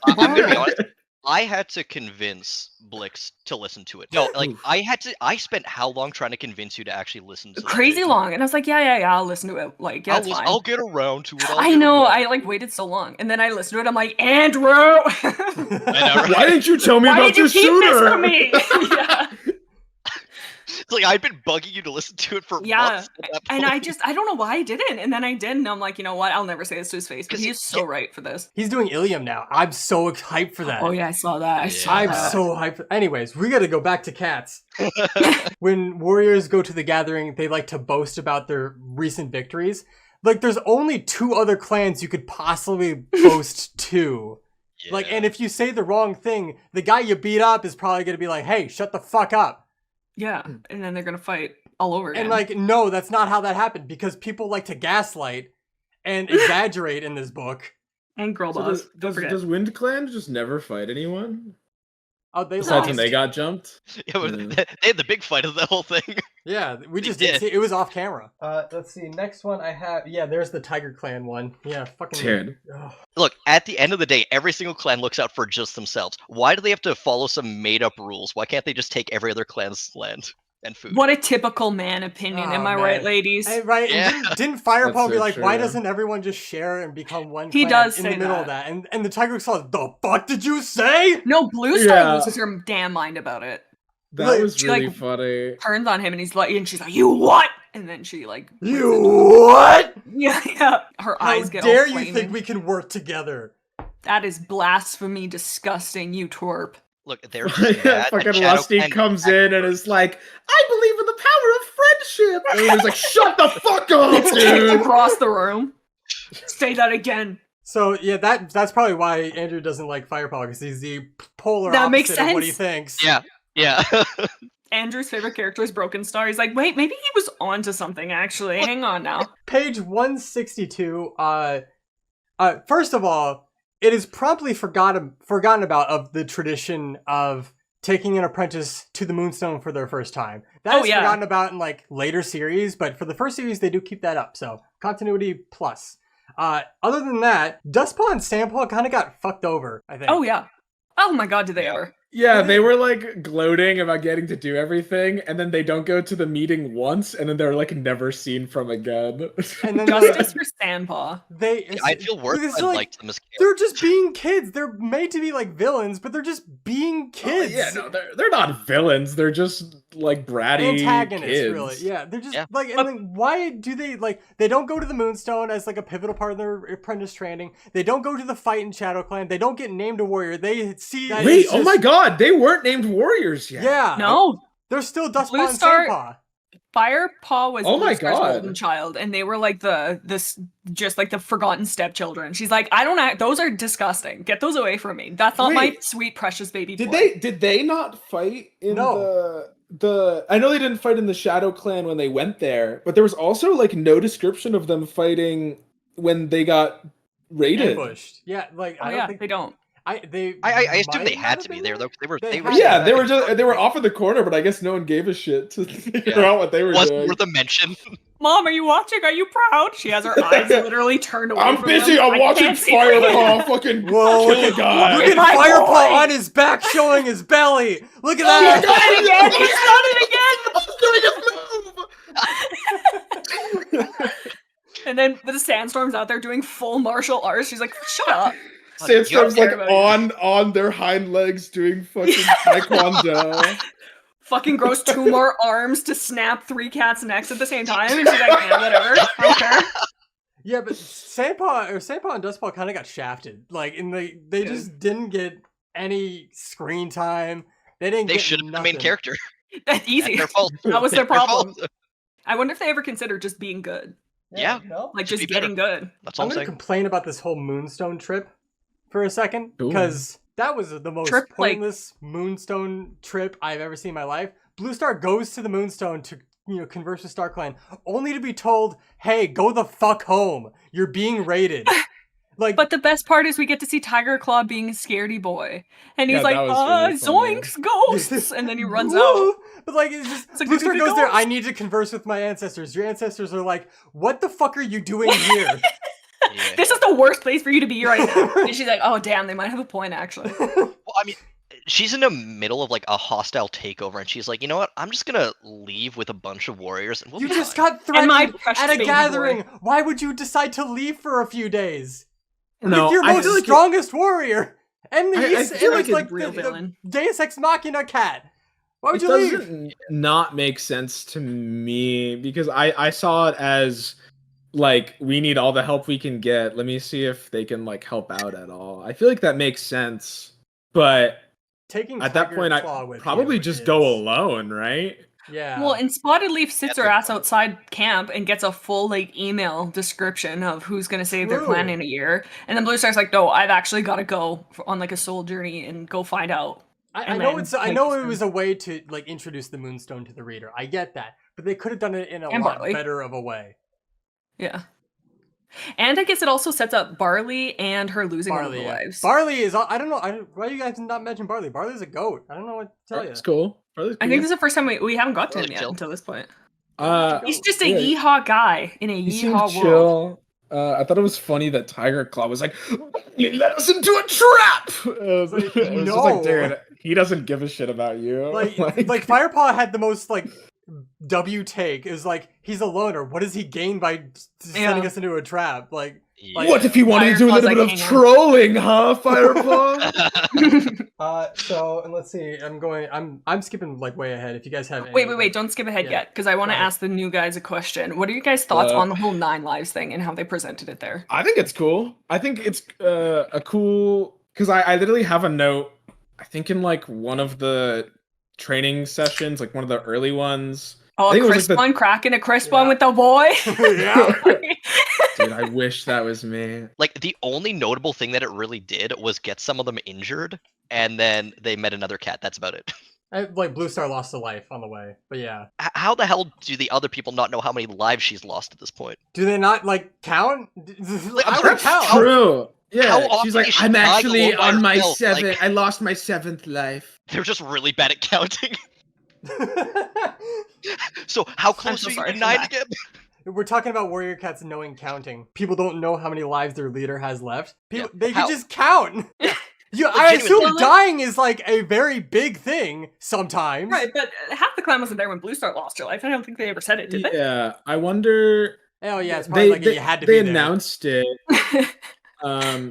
I'm gonna be honest. I had to convince Blix to listen to it. No, like Oof. I spent how long trying to convince you to actually listen to Crazy it? long. And I was like, yeah, I'll listen to it. Like, yeah, it's fine. I'll get around to it. I know, I like waited so long. And then I listened to it, I'm like, Andrew! I know, right? Why didn't you tell me Why about did you this keep sooner? this from me? Yeah. It's like I've been bugging you to listen to it for Yeah, months. At that And I point. don't know why I didn't. And then I did, and I'm like, you know what? I'll never say this to his face, but 'Cause he's so right for this. He's doing Ilium now. I'm so hyped for that. Oh yeah, I saw that. I saw I'm that. so hyped. Anyways, we gotta go back to cats. When warriors go to the gathering, they like to boast about their recent victories. Like, there's only 2 other clans you could possibly boast to. Like, and if you say the wrong thing, the guy you beat up is probably gonna be like, hey, shut the fuck up. Yeah, and then they're gonna fight all over again. And like, no, that's not how that happened, because people like to gaslight and exaggerate in this book. and girl So boss. Don't forget. does Wind Clan just never fight anyone? Oh, they Besides lost. when they got jumped? Yeah, but they had the big fight of the whole thing. Yeah, we just They didn't did. see it. Was off camera. Let's see. Next one I have. Yeah, there's the Tiger Clan one. Yeah, fucking. Dude. Ugh. Look, at the end of the day, every single clan looks out for just themselves. Why do they have to follow some made-up rules? Why can't they just take every other clan's land and food? What a typical man opinion, Oh, am I man. right, ladies? Hey, right? Yeah. And didn't Firepaw That's be so like, why true. doesn't everyone just share and become one He clan does in say the middle that. of that? And the Tiger Claw, the fuck did you say? No, Blue Star Yeah. loses her damn mind about it. That Like, was she, really like, funny. Turns on him and he's like, and she's like, you what? And then she like, You what? yeah. Her How eyes get dare all you flaming. think we can work together? That is blasphemy, disgusting, you twerp. Look, they're just mad Fucking at Shadow Lusty Clan. comes in and is like, I believe in the power of friendship. And he's like, shut the fuck up, dude. Across the room. Say that again. So yeah, that's probably why Andrew doesn't like Firepaw, because he's the polar That opposite makes of what he sense. thinks. Yeah. Andrew's favorite character is Broken Star. He's like, wait, maybe he was onto something actually. Hang on now. Page 162. First of all, it is promptly forgotten about of the tradition of taking an apprentice to the Moonstone for their first time. That is forgotten about in like later series, but for the first series they do keep that up. So continuity plus. Other than that, Dustpaw and Sandpaw kind of got fucked over, I think. Oh yeah. Oh my god, did they ever? Yeah, they were like gloating about getting to do everything, and then they don't go to the meeting once, and then they're like never seen from again. And then Justice for Sandpaw. I'd feel worse because, if I like, liked them as they're characters. just being kids. They're made to be like villains, but they're just being kids. Yeah, no, they're not villains. They're just like bratty Antagonists, kids. really. Yeah, they're just Yeah. like, and like, why do they like? They don't go to the Moonstone as like a pivotal part of their apprentice training. They don't go to the fight in Shadow Clan. They don't get named a warrior. They see. That Wait, it's oh just- my god, they weren't named warriors yet. Yeah, No, they're still Dustpaw Blue and Star- Sandpaw. Firepaw was Oh my Blue Star's God. golden child, and they were like this just like the forgotten stepchildren. She's like, I don't act. Those are disgusting. Get those away from me. That's not my Wait. sweet precious baby. Did boy. they not fight in No. the I know they didn't fight in the Shadow Clan when they went there, but there was also like no description of them fighting when they got raided. Ambushed. Yeah, like Oh I don't yeah, think they don't. I assume they had to be there though. They were. They They were. had Yeah, to. they were off in the corner, but I guess no one gave a shit to figure Yeah. out what they were Wasn't doing. worth a mention. Mom, are you watching? Are you proud? She has her eyes literally turned away. I'm from busy. them. I'm I watching can't see anything. Firepaw fucking Whoa, kill a guy. Look at My Firepaw boy! on his back showing his belly. Look at Oh my that. god! He's done it again. And then the Sandstorm's out there doing full martial arts. She's like, shut up. Sandstorm's You're like terrible. on their hind legs doing fucking taekwondo. fucking grows 2 more arms to snap 3 cats' necks at the same time, and she's like, yeah, whatever, I don't care. Yeah, but Sandpaw and Dustpaw kind of got shafted. Like, they just didn't get any screen time. They didn't. They should have been the main character. That's easy. Their fault. That was their problem. fault. I wonder if they ever considered just being good, Yeah. No? like Should just be better. getting good. That's all I'm I'm gonna saying. complain about this whole Moonstone trip for a second, Ooh. because that was the most Trip, like- pointless Moonstone trip I've ever seen in my life. Blue Star goes to the Moonstone to converse with StarClan, only to be told, "Hey, go the fuck home. You're being raided." Like, But the best part is we get to see Tiger Claw being a scaredy boy, and he's Yeah, like, that was really funny. zoinks, ghosts, and then he runs woo! out. But like, it's just It's like, Blue Star "Look at goes the there. I ghost." need to converse with my ancestors. Your ancestors are like, "What the fuck are you doing here?" Yeah. This is the worst place for you to be right now. And she's like, oh damn, they might have a point actually. Well, I mean, she's in the middle of like a hostile takeover, and she's like, you know what? I'm just gonna leave with a bunch of warriors, and we'll You be just fine." got threatened my precious at a baby gathering. boy. Why would you decide to leave for a few days? No, With your I most feel like strongest warrior, and the I feel like like it's real the villain. Deus Ex Machina cat. Why would it you leave? doesn't not make sense to me because I saw it as like we need all the help we can get. Let me see if they can like help out at all. I feel like that makes sense, but Taking at that Tiger point Claw I with probably you just is- go alone, right? Yeah. Well, and Spotted Leaf sits That's her a ass point. outside camp and gets a full like email description of who's gonna save their clan True. in a year, and then Blue Star's like, no, I've actually got to go on like a soul journey and go find out. I and know then, it's. I like, know it some- was a way to like introduce the Moonstone to the reader. I get that, but they could have done it in a And lot Barley. better of a way. Yeah. And I guess it also sets up Barley and her losing one of Barley, the yeah. lives. Barley is. I don't know. Why you guys not mention Barley? Barley's a goat. I don't know what to tell you. It's cool. Barley's I think cool. this is the first time we haven't got to him Barley yet chill. until this point. He's He's just a yeah. yeehaw guy in a He seemed yeehaw world. chill. I thought it was funny that Tiger Claw was like, "You let us into a trap." It was, Like, it was just no. like, dude, he doesn't give a shit about you. Like Firepaw had the most like W take. Is like he's a loner. What does he gain by sending Yeah. us into a trap? Like Yeah. what if he wanted to do a Firepaw's little like, bit of hang on. trolling, huh, Firepaw? so and let's see. I'm skipping like way ahead. If you guys have any Wait, don't skip ahead Yeah. yet, because I want to Go ahead. ask the new guys a question. What are you guys' thoughts Well- on the whole 9 lives thing and how they presented it there? I think it's cool. I think it's a cool because I literally have a note. I think in like one of the training sessions, like one of the early ones. Oh, I a think it was, crisp like, the- one, cracking a crisp Yeah. one with the boy. Yeah. Dude, I wish that was me. Like the only notable thing that it really did was get some of them injured, and then they met another cat. That's about it. Like Blue Star lost a life on the way, but yeah. How the hell do the other people not know how many lives she's lost at this point? Do they not like count? Like, I I'm would sorry, count. True. How Yeah, often she's like, is she I'm dying actually alone by on my herself? Like- seventh. I lost my 7th life. They're just really bad at counting. So how close so are you sorry to for 9 that. again? We're talking about warrior cats knowing counting. People don't know how many lives their leader has left. People, Yeah, they how? can just count. I Legitimately. assume Well, like- dying is like a very big thing sometimes. Right, but half the clan wasn't there when Blue Star lost her life. I don't think they ever said it, did they? Yeah, I wonder. Oh yeah, it's probably like you had to they be there. announced it.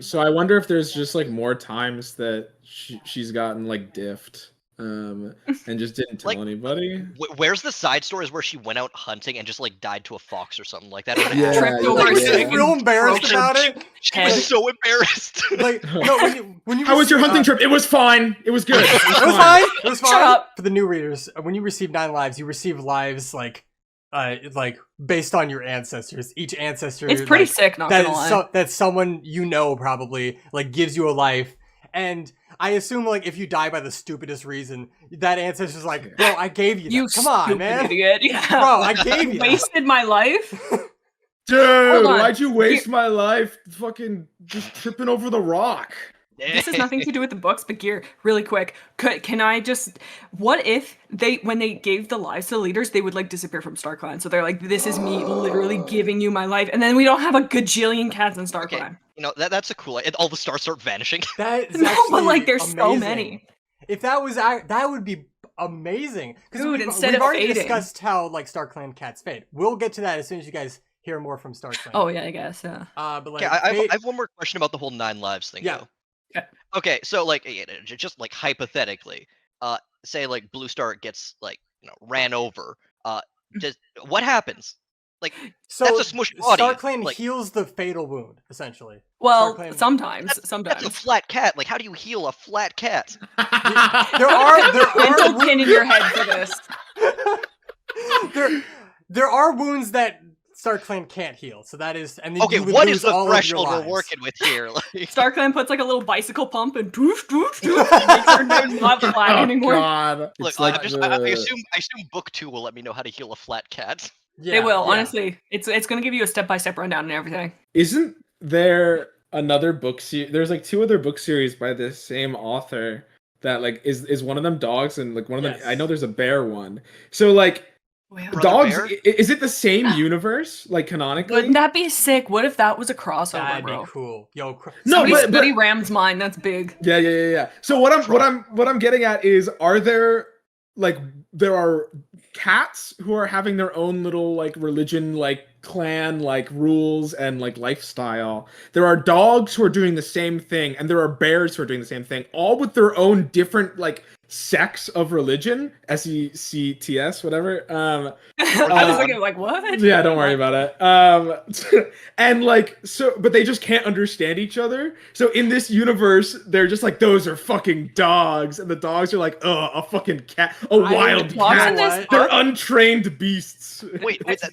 So I wonder if there's just like more times that she's gotten like diffed, and just didn't tell Like- anybody. Where's the side stories where she went out hunting and just like died to a fox or something like that? Yeah, Tripped yeah, over Like, a she's stick real and embarrassed broke her about it. She was so embarrassed. Like no, when you How was your receive- hunting trip? It was fine. It was good. It was fine. It was fine. Shut up. For the new readers, when you receive 9 lives, you receive lives like based on your ancestors. Each ancestor, It's pretty like, sick, not that gonna is lie. that someone you know probably like gives you a life, and I assume like if you die by the stupidest reason, that ancestor's like, bro, I gave you. You That. Come on, stupid man. idiot. Yeah. Bro, I gave you. that. Wasted my life. Dude, Hold on. why'd you waste my life fucking just tripping over the rock? This has nothing to do with the books, but Gear, really quick. Can I just? What if when they gave the lives to the leaders, they would like disappear from StarClan? So they're like, "This is me, literally giving you my life," and then we don't have a gajillion cats in StarClan. Okay, you know that's a cool. And all the stars start vanishing. That is No, but like actually there's so amazing. many. If that was that would be amazing. Because Dude, instead we've of already fading. discussed how like StarClan cats fade. We'll get to that as soon as you guys hear more from StarClan. Oh yeah, I guess. Yeah. But like, Okay, I fade- have one more question about the whole 9 lives thing. Yeah. Though. Okay. Okay, so like just like hypothetically, say like Blue Star gets like ran over, just what happens? Like So that's a smushed body. StarClan like, heals the fatal wound, essentially. Well, StarClan- sometimes. that's a flat cat. Like how do you heal a flat cat? There are Mental pin in your head for this. there are wounds that StarClan can't heal. So that is, and then Okay, you would what lose is the all of your threshold we're lives. working with here? Like, StarClan puts like a little bicycle pump and doof doof doof. And makes her not flat anymore. God. look, It's like I assume book 2 will let me know how to heal a flat cat. Yeah, They will, yeah. honestly. It's gonna give you a step-by-step rundown and everything. Isn't there another book series? There's like 2 other book series by the same author that like is one of them dogs and like one of them. I know Yes. there's a bear one. So like Brother dogs. Bear? Is it the same universe like canonically? Wouldn't that be sick? What if that was a crossover, That'd bro? be cool. Yo, No, Somebody but- study Ram's mind. That's big. Yeah. So what I'm getting at is, are there like there are cats who are having their own little like religion, like clan, like rules and like lifestyle. There are dogs who are doing the same thing, and there are bears who are doing the same thing, all with their own different like sects of religion, sects, whatever. I was thinking, like, what? Yeah, don't worry about it. And like, so, but they just can't understand each other. So in this universe, they're just like, those are fucking dogs, and the dogs are like, a fucking cat, a wild dogs cat. in this They're book- untrained beasts. Wait, that's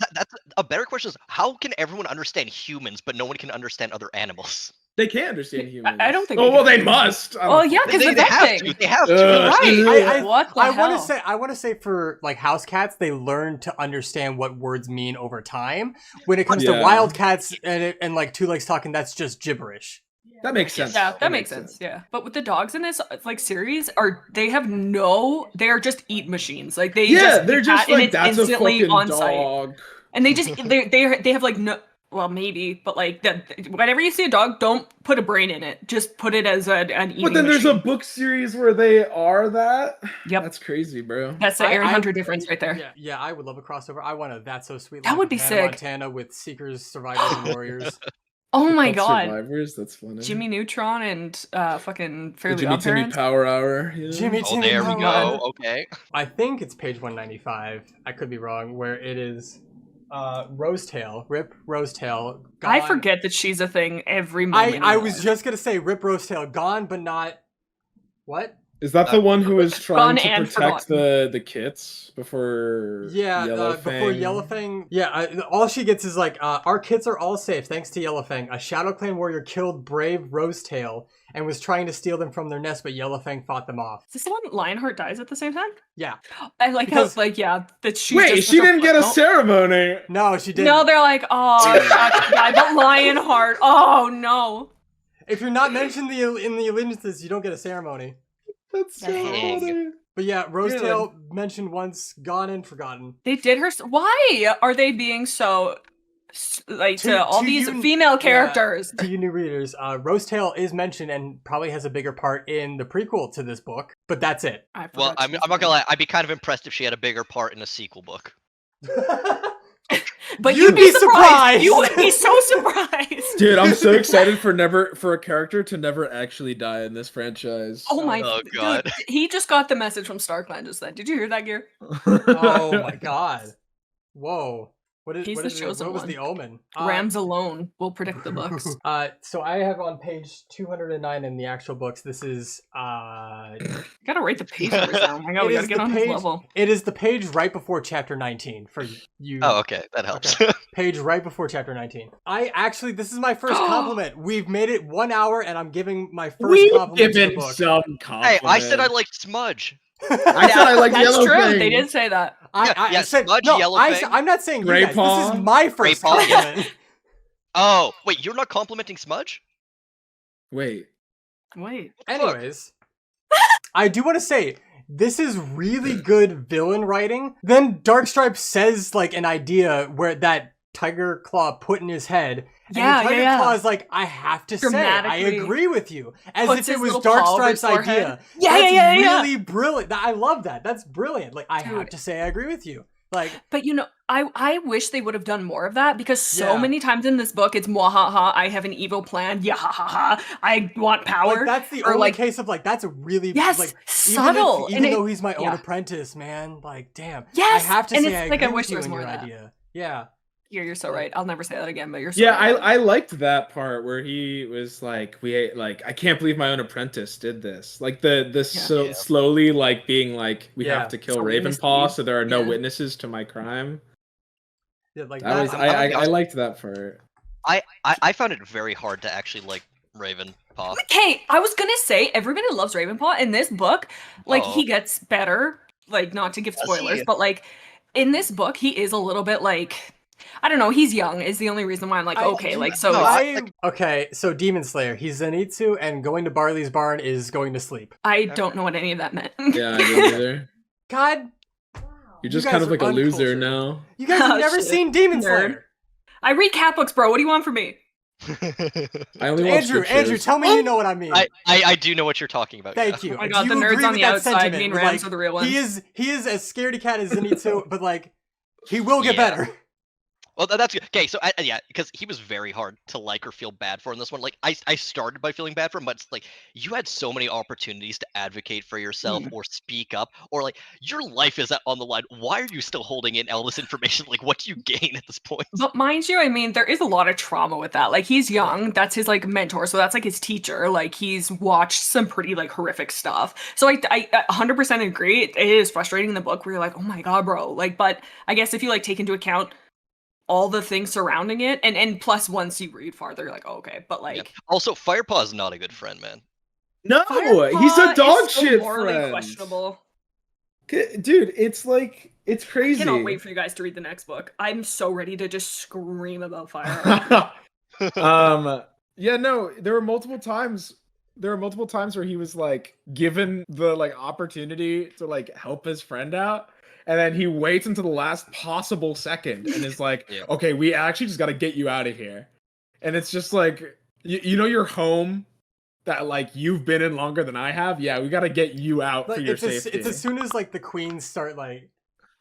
a better question is how can everyone understand humans but no one can understand other animals? They can't understand humans. I don't think Oh they well, can. they must. Oh yeah, because They the have thing. to. They have to. Right. I What the I hell? want to say for like house cats, they learn to understand what words mean over time. When it comes to Yeah. wild cats and like Two Legs Talking, that's just gibberish. That makes sense. Yeah, that makes sense. Yeah, but with the dogs in this like series, they are just eat machines. Like they They're eat just cat and like it's that's a instantly fucking on site. dog. And they just they have like no. Well, maybe, but like whenever you see a dog, don't put a brain in it. Just put it as an eating But then there's a machine. book series where they are that. Yep. That's crazy, bro. That's the Aaron Hunter difference right there. Yeah, I would love a crossover. I want a That's So Sweet. That Life would of be Hannah sick. Montana with Seekers, Survivors, and Warriors. Oh my Called god, Survivors. That's funny. Jimmy Neutron and fucking The Fairly Jimmy Odd Timmy Parents. Power Hour. Yeah. Jimmy Oh, there we Timmy go. Power. Okay. I think it's page 195. I could be wrong. Where it is, Rosetail, Rip Rosetail. I gone. forget that she's a thing every moment. I in was life. just gonna say Rip Rosetail gone, but not. What? Is that the one who is trying Gone to and protect the kits before? Yeah, before Yellowfang. Yeah, all she gets is like, our kits are all safe thanks to Yellowfang. A Shadow Clan warrior killed brave Rosetail and was trying to steal them from their nest, but Yellowfang fought them off. Is this the one Lionheart dies at the same time? Yeah. I like Because- how like that she. Wait, she didn't get a ceremony. No, she didn't. No, they're like, oh, guy, but Lionheart. Oh no. If you're not mentioned in the allegiances, you don't get a ceremony. That's so Dang. funny. But yeah, Rosetail mentioned once, gone and forgotten. They did her. Why are they being so like to all To these you- female characters? To you new readers, Rosetail is mentioned and probably has a bigger part in the prequel to this book, but that's it. I Well, forgot I'm she was not gonna in lie. I'd be kind of impressed if she had a bigger part in a sequel book. it. But You'd be surprised. You would be so surprised. Dude, I'm so excited for a character to never actually die in this franchise. Oh my Oh, dude, God. he just got the message from StarClan just then. Did you hear that, Gear? Oh my god. Whoa. What is He's what the is chosen what was one. the omen? Rams alone will predict the books. So I have on page 209 in the actual books. This is Gotta rate the page numbers down. I it we is gotta get the on page, his level. It is the page right before chapter 19 for you. Oh, okay, that helps. Page right before chapter 19. This is my first compliment. We've made it 1 hour and I'm giving my first We've compliment to the given book. some Hey, compliment. I said I liked Smudge. I said I like That's Yellow true. Thing. They did say that. I said Smudge, no. Yellowfang. I'm not saying you Gray guys. Paw. This is my first Paw, yeah. compliment. Oh, wait, you're not complimenting Smudge? Wait. Wait. Anyways, I do want to say this is really good villain writing. Then Darkstripe says like an idea where that Tiger Claw put in his head. And Yeah, Tiger yeah. Claw is like, I have to say, I Dramatically agree with you. As puts if it his was little paw over his Darkstripe's idea. forehead. Yeah, That's yeah. really brilliant. I love that. That's brilliant. Like, I have Dude. to say, I agree with you. Like, But I wish they would have done more of that because so Yeah. many times in this book it's mwahaha, I have an evil plan, yeah ha ha ha, I want power. like that's the or only like case of like that's a really yes, like subtle. even and though he's my own yeah. apprentice, man. Like, damn. Yes, I have to and say it's I like, I agree wish with there you was in more your of that. idea. Yeah. You're so right. I'll never say that again, but you're so Yeah, right. I liked that part where he was like, I can't believe my own apprentice did this. Like Yeah. slowly like being like, we Yeah. have to kill So Ravenpaw, witness so there are no yeah. witnesses to my crime. Yeah, like That was that. I'm gonna be I honest- liked that part. I found it very hard to actually like Ravenpaw. Okay, I was gonna say everybody loves Ravenpaw. In this book, like Oh. he gets better. Like, not to give Does spoilers, he? but like in this book, he is a little bit like, I don't know. He's young is the only reason why I'm like, okay, like so. No, it's- Okay, so Demon Slayer, he's Zenitsu, and going to Barley's barn is going to sleep. I don't know what any of that meant. Yeah, I didn't either. God, Wow. You're just You kind guys of like are a loser uncultured. now. you guys have Oh, never shit. seen Demon Nerd. Slayer. I read cat books, bro. What do you want from me? I only watch Andrew, tell me you know what I mean. I do know what you're talking about. Thank yeah. you. Oh my Do God, the you nerds agree on with the that outside, sentiment? me and With, Rams like, are the real ones. He is as scaredy cat as Zenitsu, but like he will get Yeah. better. Well, that's good. Okay, so yeah, because he was very hard to like or feel bad for in this one. Like, I started by feeling bad for him, but it's like you had so many opportunities to advocate for yourself or speak up, or like your life is on the line. Why are you still holding in all this information? Like, what do you gain at this point? But mind you, I mean, there is a lot of trauma with that. Like, he's young. That's his, like, mentor. So that's, like, his teacher. Like, he's watched some pretty, like, horrific stuff. So I 100% agree. It is frustrating in the book where you're like, oh my God, bro. Like, but I guess if you, like, take into account all the things surrounding it, and plus once you read farther, you're like, oh, okay. But, like... Yeah. Also, Firepaw is not a good friend, man. No, Firepaw he's a dog is so shit morally friend. questionable. Dude, it's like, it's I crazy. cannot wait for you guys to read the next book. I'm so ready to just scream about Fireheart. Yeah, no, there were multiple times where he was like given the like opportunity to like help his friend out, and then he waits until the last possible second and is like, Yeah. okay, we actually just got to get you out of here. And it's just like, you know, your home that like you've been in longer than I have. Yeah, we got to get you out Like, for your it's safety. as soon as like the queens start like,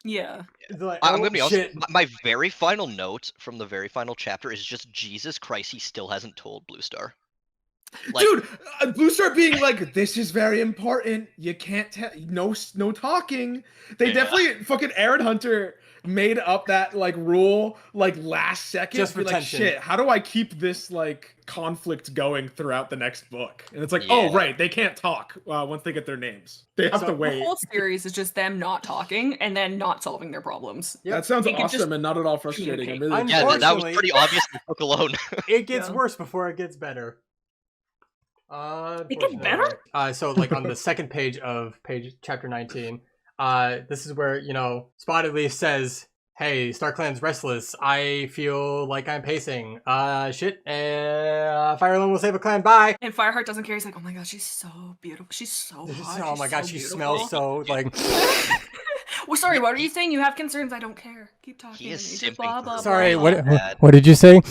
Yeah. they're like I'm oh, gonna be honest. shit. My very final note from the very final chapter is just Jesus Christ. He still hasn't told Blue Star. Like, Dude, Blue Star being like, this is very important. You can't tell. No talking. They Yeah. definitely fucking Aaron Hunter made up that like rule like last second. Just to for be like, tension. shit, how do I keep this like conflict going throughout the next book? And it's like, Yeah. oh right, they can't talk once they get their names. They have So to the The wait. whole series is just them not talking and then not solving their problems. Yep. That sounds They can just awesome and not at all frustrating. I'm really communicate. yeah, that was Unfortunately- pretty obvious in the book alone. It gets Yeah. worse before it gets better. It gets better? So like on the second page of chapter 19, this is where, you know, Spotted Leaf says, hey, StarClan's restless. I feel like I'm pacing. Shit. Fire Alone will save a clan. Bye. And Fireheart doesn't care. He's like, oh my God, she's so beautiful. She's so hot. Oh my She's god, so she beautiful." smells so like. Well, sorry, what are you saying? You have concerns? I don't care. Keep talking. He is to me. Just simping blah, for blah, her. Sorry, blah, what blah. Bad. what did you say?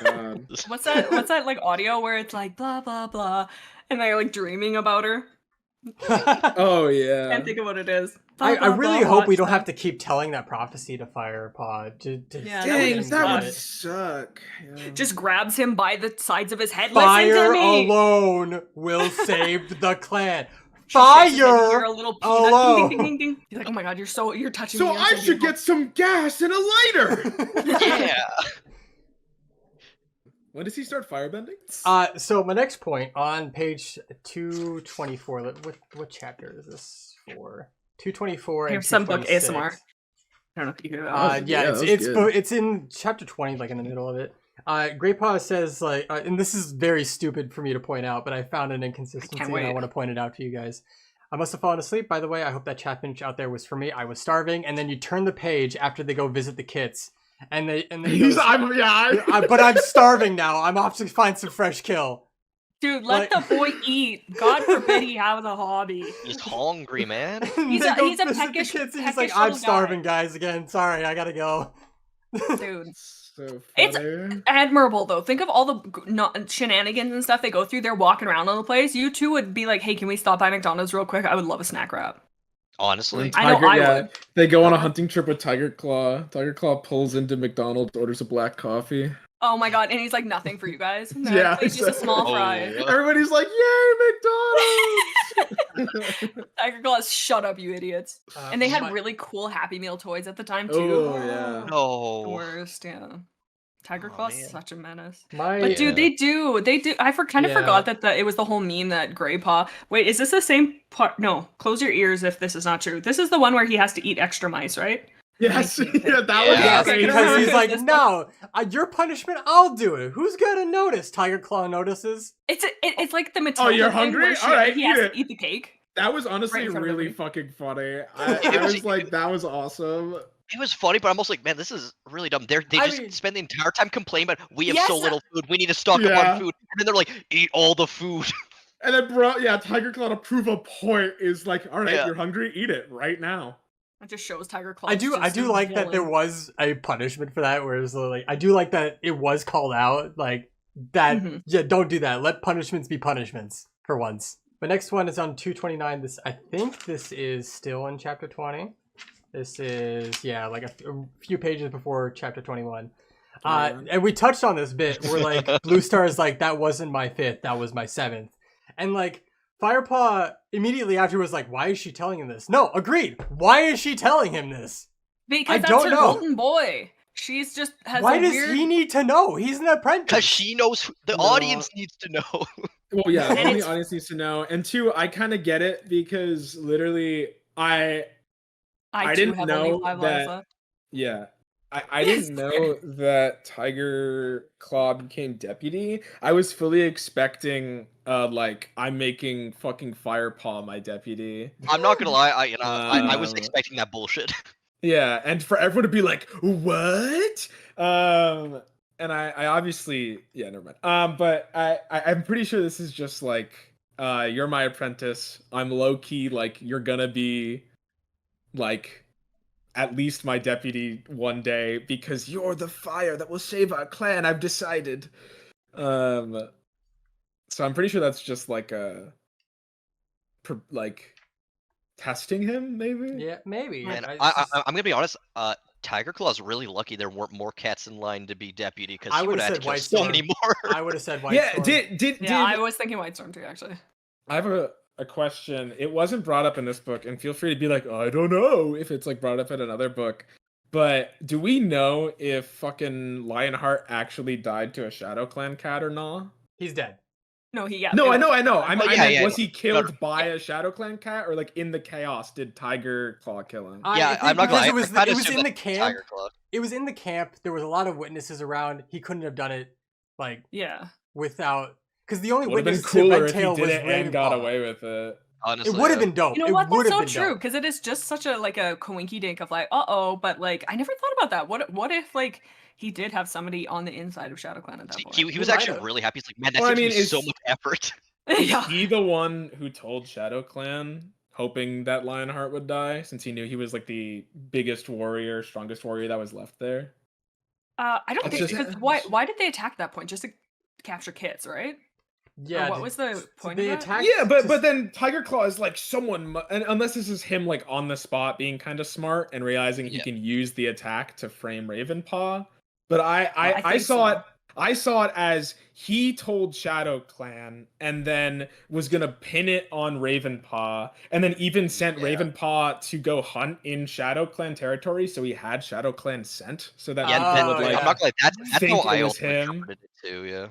God. What's that? What's that like audio where it's like blah blah blah, and they're like dreaming about her? Oh yeah. Can't think of what it is. I really hope we don't have to keep telling that prophecy to Firepod. Yeah, Dang, would that be would suck. Yeah. Just grabs him by the sides of his head. Fire Listen to me. alone will save the clan. She takes his head, you hear Fire a little peanut. alone. Ding, ding, ding, ding. He's like, oh my God, you're touching So me. I should get some gas and a lighter. Yeah. When does he start firebending? So my next point on page 224. What chapter is this for? 224 and Here's some book 226. ASMR. I don't know if you hear that. Yeah, that was it's good. it's in chapter 20, like in the middle of it. Greypaw says like, and this is very stupid for me to point out, but I found an inconsistency and I wait. want to point it out to you guys. I must have fallen asleep. By the way, I hope that chapfinch out there was for me. I was starving, and then you turn the page after they go visit the kits, and he goes, but I'm starving now. I'm off to find some fresh kill. Dude, let like- the boy eat. God forbid he has a hobby. He's hungry, man. He's They a- go he's a visit the peckish- kids, and he's peckish like, I'm little guy." starving, guys. Again, sorry, I gotta go. Dude. So It's- funny. Admirable though. Think of all the shenanigans and stuff they go through. They're walking around on the place. You two would be like, "Hey, can we stop by McDonald's real quick? I would love a snack wrap." Honestly. I know I yeah. would. They go on a hunting trip with Tiger Claw. Tiger Claw pulls into McDonald's, orders a black coffee. Oh my god, and he's like, nothing for you guys. No, Yeah, please, just a small fry. Oh. Everybody's like, "Yay, McDonald's!" Tiger Claws, shut up, you idiots. And they had my- really cool Happy Meal toys at the time too. Oh yeah. The No. worst, yeah. Tiger Oh, Claw's man. such a menace. My But dude, they do. I kind of Yeah. forgot that it was the whole meme that Grey Paw. Wait, is this the same part? No, close your ears if this is not true. This is the one where he has to eat extra mice, right? Yes, Nice. yeah, that Yeah. was Yes, Okay, because remember he's like, this no, your punishment, I'll do it. Who's gonna notice? Tiger Claw notices. It's like the Matilda you're thing hungry? where she, Alright, he has eat to it. eat the cake. That was honestly Right in front of really everybody. fucking funny. I was like, that was awesome. It was funny, but I'm also like, man, this is really dumb. They I just mean- spend the entire time complaining about we have Yes, so little food. We need to stock up Yeah. on food, and then they're like, eat all the food. And then, bro, yeah, Tiger Claw to prove a point is like, all right, Yeah. you're hungry, eat it right now. It just shows Tiger Claw. I do like that there was a punishment for that, whereas like I do like that it was called out, like that. Mhm. Yeah, don't do that. Let punishments be punishments for once. The next one is on 229. I think this is still in chapter 20. This is like a few pages before chapter 21. And we touched on this bit where like Blue Star is like, that wasn't my 5th, that was my 7th, and like Firepaw immediately after was like, why is she telling him this? No, agreed. Why is she telling him this? because I that's don't her know. golden boy. She's just has Why a does weird. he need to know? He's an apprentice. Because she knows the No. audience needs to know. Well, yeah, And one, the it's- audience needs to know. And two, I kind of get it because literally, I I didn't have know only 5 lives that- left. yeah, I didn't know that Tiger Claw became deputy. I was fully expecting, like, I'm making fucking Firepaw my deputy. I'm not gonna lie, I was Um, expecting that bullshit. Yeah, and for everyone to be like, "What?" And I obviously, yeah, never mind. But I'm pretty sure this is just like, you're my apprentice. I'm low key, like, you're gonna be, like, at least my deputy one day because you're the fire that will save our clan. I've decided. So I'm pretty sure that's just like like testing him, maybe. Yeah, maybe. Man, I- I'm gonna be honest. Tiger Claw's really lucky there weren't more cats in line to be deputy because I he would would've have had said to kill White so Storm. many more. I would have said White Yeah, Storm. did Yeah, I was thinking White Storm too, actually. I have a question. It wasn't brought up in this book, and feel free to be like, I don't know if it's like brought up in another book. But do we know if fucking Lionheart actually died to a Shadow Clan cat or not? He's dead. No, he No, I know. Oh, I yeah, meant, yeah, was he killed no. by a Shadow Clan cat, or like in the chaos did Tiger Claw kill him? I Yeah, think I'm not gonna because lie. it was in the that camp. Tiger Claw. It was in the camp. There was a lot of witnesses around. He couldn't have done it like Yeah. without, because the only Would have been witness to cooler Red if he Tail did was it and got Ravenpaw. away with it. Honestly, It would have yeah. been dope. You know It what? would That's have so been true dope. because it is just such a like a coinky dink of like, but like I never thought about that. What if like he did have somebody on the inside of Shadow Clan at that point? He was might actually have. really happy. He's like, man, that Well, I seems to mean, be so it's- much effort. yeah. He the one who told Shadow Clan, hoping that Lionheart would die, since he knew he was like the biggest warrior, strongest warrior that was left there. I don't It's think just- because why did they attack that point just to capture kits, right? Yeah. Or what was the point they of that? attacked? Yeah, but just- then Tiger Claw is like someone, and unless this is him like on the spot being kind of smart and realizing he Yeah. can use the attack to frame Ravenpaw. But I think saw so. it. I saw it as he told Shadow Clan and then was gonna pin it on Ravenpaw, and then even sent Yeah. Ravenpaw to go hunt in Shadow Clan territory, so he had Shadow Clan sent, so that Yeah, Oh, people that, would like. yeah. I'm not gonna lie. That's think how I it was also him. interpreted it too. Yeah.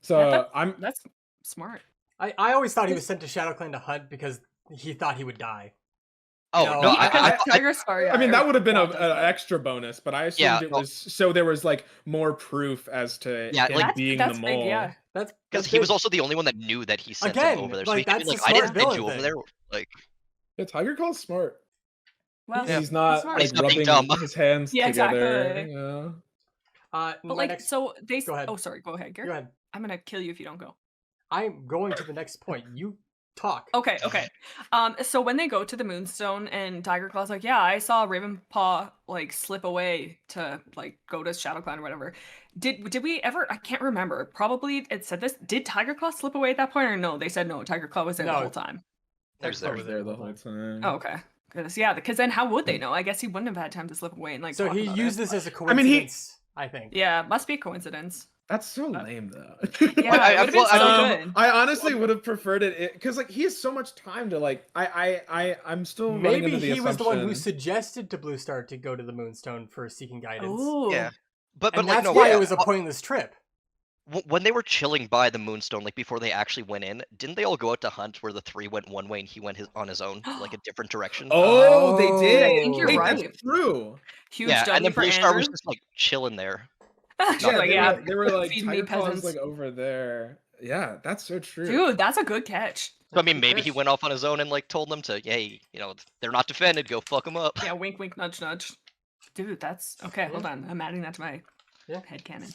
So Yeah, I'm That's smart. I always thought he was sent to Shadow Clan to hunt because he thought he would die. Oh No, no, Because Tiger Star. Yeah, I mean, or that would have been Quad does an that. extra bonus, but I assumed Yeah, it well- was so there was like more proof as to Yeah, him like- being That's the big, mole. yeah. That's because that's he was big. also the only one that knew that he sent Again, him over there. like, so he could be that's like, the I smart didn't send you villain over thing. there. Like, Yeah, Tiger Claw's smart. Well, He's not smart. like He's not being rubbing dumb. his hands Yeah, together. exactly. Yeah. but My like, next, so they. Go ahead. Oh, sorry. Go ahead, go Garrett. ahead. I'm gonna kill you if you don't go. I'm going to the next point. You talk. Okay, okay. So when they go to the Moonstone and Tiger Claw's like, yeah, I saw Ravenpaw like slip away to like go to Shadow Clan or whatever. Did we ever? I can't remember. Probably it said this. Did Tiger Claw slip away at that point or no? They said no. Tiger Claw was there the No. whole time. there's Tiger Claw there. was There the whole time. Oh, okay. Because then how would they know? I guess he wouldn't have had time to slip away and like. So talk he about used it. this as a I mean, coincidence, I think. Yeah, must be a coincidence. That's so lame, though. Yeah, it would have been so good. I honestly would have preferred it because like he has so much time to like. I'm still running Maybe into the he was the one who assumption- suggested to Bluestar to go to the Moonstone for seeking guidance. Oh, Yeah. But And like that's no, why yeah, it was a pointless trip. when they were chilling by the Moonstone, like before they actually went in, didn't they all go out to hunt where the three went one way and he went on his own, like a different direction? Oh, they did. I think you're Wait, right. that's true. Huge yeah, W and then for Bluestar was Andrew. just like chilling there. She's Yeah, like, they were like feed me, Tiger Claws peasants. like over there. Yeah, that's so true. Dude, that's a good catch. So I mean, maybe he went off on his own and like told them to, hey, they're not defended, go fuck them up. Yeah, wink, wink, nudge, nudge. Dude, that's okay. Hold on, I'm adding that to my headcanon.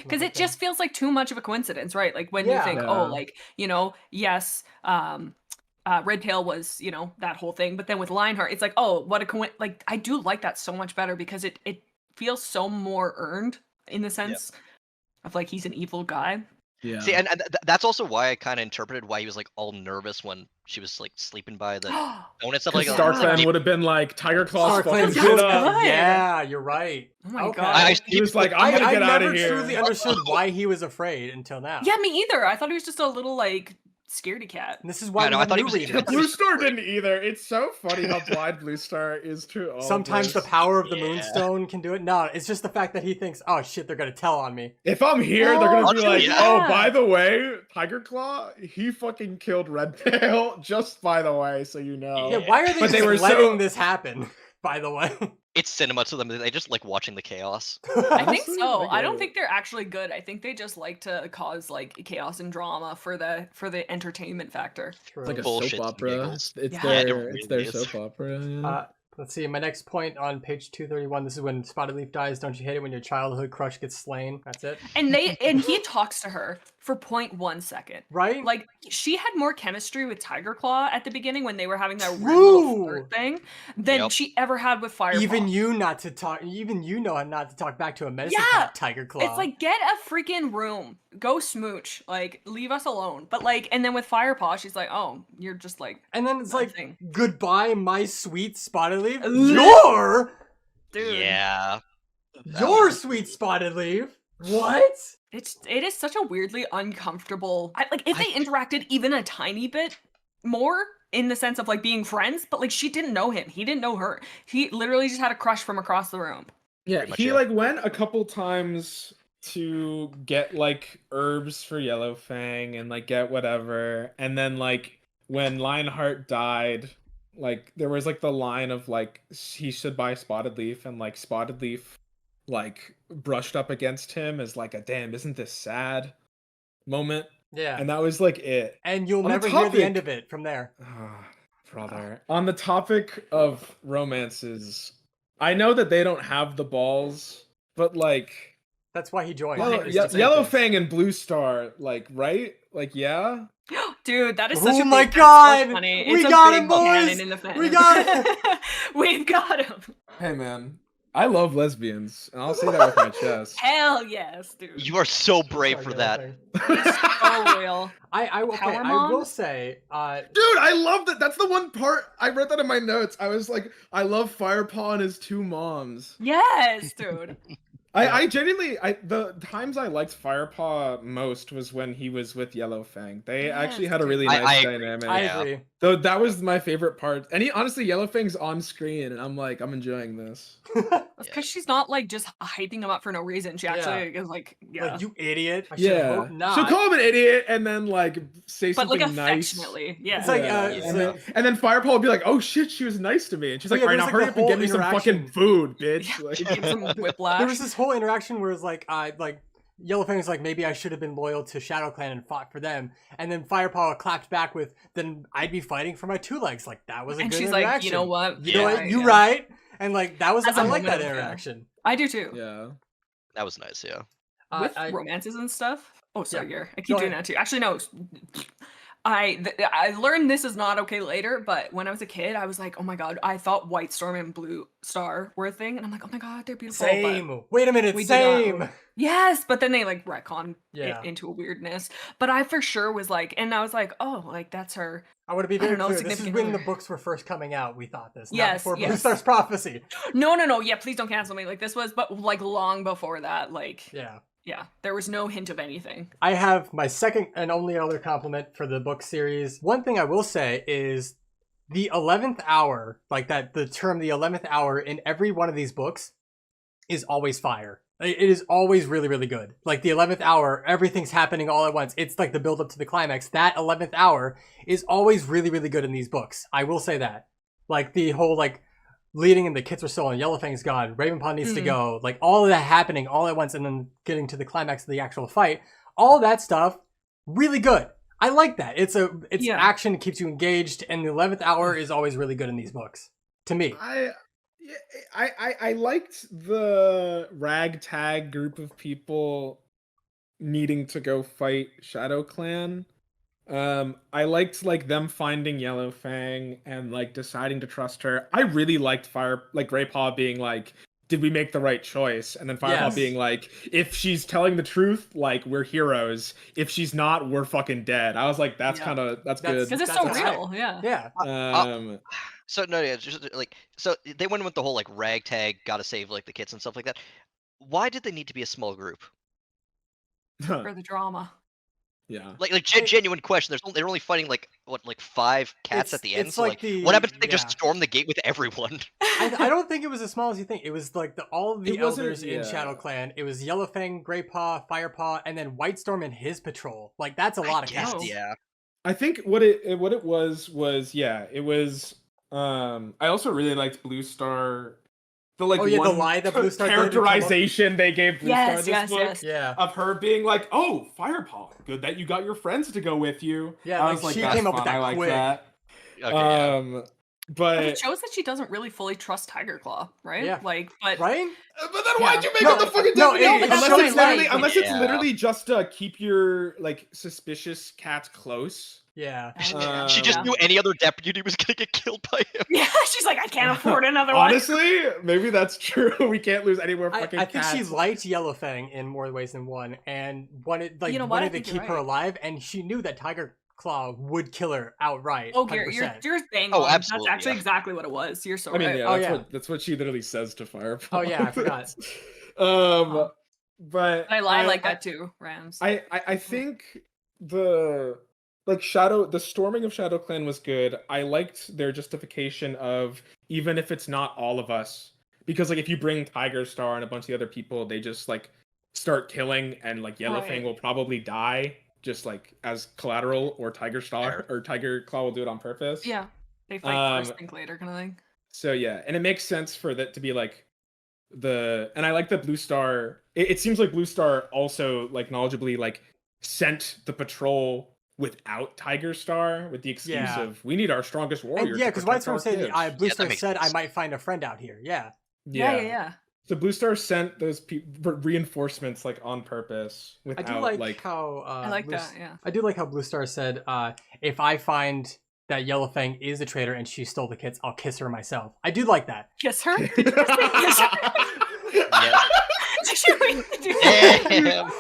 Because it just feels like too much of a coincidence, right? Like when you think, Yeah. like yes, Redtail was that whole thing, but then with Lionheart, it's like, oh, what a like I do like that so much better because it feels so more earned in the sense of like he's an evil guy. Yeah. See, and that's also why I kind of interpreted why he was like all nervous when she was like sleeping by the stone and stuff like that. StarClan would have been like Tiger Claws fucking StarClan's shit good. up. Good. Yeah, you're right. Oh my Okay. god. He was like, I'm gonna I get out never of here. truly understood why he was afraid until now. Yeah, me either. I thought he was just a little like scaredy cat. And this is why Yeah, we no, I have thought he new was- readers. Yeah. Blue Star didn't either. It's so funny how blind Blue Star is to all Sometimes the this. power of the Yeah. Moonstone can do it. No, it's just the fact that he thinks, oh shit, they're gonna tell on me. If I'm here, they're gonna be like, Yeah. oh, by the way, Tiger Claw, he fucking killed Redtail, just by the way, so you know. Yeah, why are they But just they were letting so- this happen, by the way? It's cinema to them. They just like watching the chaos. I think Honestly, so. I I don't get think they're actually good. I think they just like to cause like chaos and drama for the entertainment factor. It's like a Bullshit soap opera. giggles. It's Yeah. their, Yeah, it it's their really is. soap opera. Yeah. Let's see, my next point on page 231, this is when Spotted Leaf dies. Don't you hate it when your childhood crush gets slain? That's it. And he talks to her for 0.1 second. Right? Like she had more chemistry with Tiger Claw at the beginning when they were having that weird True. little flirt thing than Yep. she ever had with Firepaw. even you not to talk, even you know not to talk back to a medicine Yeah. cat, Tiger Claw. It's like, get a freaking room. Go smooch. Like, leave us alone. But like, and then with Firepaw, she's like, oh, you're just like, and then it's like, nothing. goodbye, my sweet Spotted Leaf. Ugh. Your Yeah. sweet Spotted Leaf. What? It is such a weirdly uncomfortable. Like, if they interacted even a tiny bit more in the sense of like being friends, but like she didn't know him, he didn't know her. He literally just had a crush from across the room. Yeah, Pretty much, he yeah. like went a couple times to get like herbs for Yellowfang and like get whatever, and then like when Lionheart died, like there was like the line of like he should buy Spotted Leaf, and like Spotted Leaf like brushed up against him as like a damn, isn't this sad moment, Yeah. and that was like it. And you'll On the never hear the topic- end of it from there. Ah, brother. On the topic of romances, I know that they don't have the balls, but like That's why he joined. Well, It's just like Yellowfang and Blue Star, like, right? Like, yeah. Dude, that is such Oh a my big, that's so God! funny. We It's a got big him, boys! canon in the fan. We got him! We've got him. Hey, man, I love lesbians, and I'll say that with my chest. Hell yes, dude. You are so brave Sorry, for Yellowfang. that. It's so real. Okay, Power I will moms? say, Dude, I love that. That's the one part I wrote that in my notes. I was like, I love Firepaw and his two moms. Yes, dude. I genuinely, the times I liked Firepaw most was when he was with Yellowfang. They Yes, actually had a dude. really I nice agree. dynamic. I Yeah. agree. Though that was my favorite part. And honestly, Yellowfang's on screen, and I'm like, I'm enjoying this. That's because she's not like just hyping him up for no reason. She actually is like, yeah. Like, you idiot. I should Yeah. hope not. So call him an idiot, and then like say but like something nice. affectionately. Yeah. It's like, Yeah. it's and, a- then, Firepaw will be like, "Oh shit, she was nice to me," and she's Oh, like, yeah, "All right, now there's, hurry like, up the and get whole me some interaction. fucking food, bitch." Yeah, Like- she gives him whiplash. There was this whole interaction where it's like Yellowfang was like, maybe I should have been loyal to ShadowClan and fought for them, and then Firepaw clapped back with, then I'd be fighting for my two legs. Like, that was a and good she's interaction. like, you know what? You know Yeah, what? You yeah. right. And like that was That's I a like moment that of, yeah. interaction. I do too. Yeah. That was nice, yeah. With I- romances and stuff. Oh, sorry, Yeah. I keep Go doing ahead. that too. Actually, no. I learned this is not okay later, but when I was a kid, I was like, oh my god, I thought White Storm and Blue Star were a thing, and I'm like, oh my god, they're beautiful. But Same. Wait a minute. we did not Same. really- Yes, but then they like retcon Yeah. it into a weirdness. But I for sure was like, and I was like, oh, like that's her. I want to be I don't very know, clear. This is significant when the other. books were first coming out. We thought this, not Yes, before Blue yes. Star's Prophecy. No, yeah, please don't cancel me. Like this was, but like long before that, like Yeah. there was no hint of anything. I have my second and only other compliment for the book series. One thing I will say is the 11th hour, like that, the term the 11th hour in every one of these books is always fire. It is always really, really good. Like the 11th hour, everything's happening all at once. It's like the build up to the climax. That 11th hour is always really, really good in these books. I will say that. Like the whole like leading in the kids are stolen, Yellowfang's gone, Ravenpaw needs to go, like all of that happening all at once and then getting to the climax of the actual fight. All that stuff, really good. I like that. It's action, it keeps you engaged, and the 11th hour is always really good in these books. To me. I liked the ragtag group of people needing to go fight Shadow Clan. I liked like them finding Yellowfang and like deciding to trust her. I really liked Greypaw being like, did we make the right choice? And then Firepaw being like, if she's telling the truth, like we're heroes. If she's not, we're fucking dead. I was like, that's good. Because it's so real, Yeah. So no, yeah, just like so they went with the whole like ragtag, gotta save like the kids and stuff like that. Why did they need to be a small group? for the drama. Yeah. Like genuine question. They're only fighting like 5 cats at the end. It's So like what happens if they yeah. just storm the gate with everyone? I don't think it was as small as you think. It was like all of the It wasn't- elders in yeah. Shadow Clan. It was Yellowfang, Greypaw, Firepaw, and then Whitestorm and his patrol. Like that's a lot of Yes, cats. yeah. I think what it was it was I also really liked Blue Star. The like the one lie that Blue Star did to come up- characterization they gave Blue Star this book Yes. Yeah. of her being like, "Oh, Firepaw, good that you got your friends to go with you." Yeah, I like, was like, she "That's came up with fun, that I like quick. that." Okay, yeah. But But it shows that she doesn't really fully trust Tiger Claw, right? Yeah. Like, but Right? But then why'd you make No, him the fucking no, deputy? it that's unless what it's I literally, like. unless it's Yeah. literally just to keep your like suspicious cats close. Yeah. She just knew any other deputy was gonna get killed by him. yeah, she's like, I can't afford another one. Honestly, maybe that's true. We can't lose any more I fucking think cats. she liked Yellowfang in more ways than one, and wanted You know what? I wanted to think you're keep her right. alive, and she knew that Tiger Claw would kill her outright. Oh, 100%. you're bang Oh, on. absolutely, That's actually yeah. exactly what it was. You're so I mean, right. yeah, that's what she literally says to Firepaw. Oh, yeah, I forgot. But I like that too, Rams. I think the the storming of Shadow Clan was good. I liked their justification of even if it's not all of us, because like if you bring Gearstar and a bunch of the other people, they just like start killing, and like Yellowfang Right. will probably die just like as collateral, or Gearstar or Tiger Claw will do it on purpose. Yeah, they fight first, Um, think later, kind of thing. So yeah, and it makes sense for that to be like and I like that Blue Star. It seems like Blue Star also like knowledgeably like sent the patrol without Gearstar with the excuse Yeah. of we need our strongest warrior. And yeah, because Whitestorm said, Blue that Star makes said, sense. I might find a friend out here. Yeah. Yeah. So Blue Star sent those reinforcements like on purpose I without do like how I like that. Yeah. I do like how Blue Star said, if I find that Yellowfang is a traitor and she stole the kits, I'll kiss her myself. I do like that. Kiss her. Did you just say kiss her? Yeah. Did you mean to do that? Damn.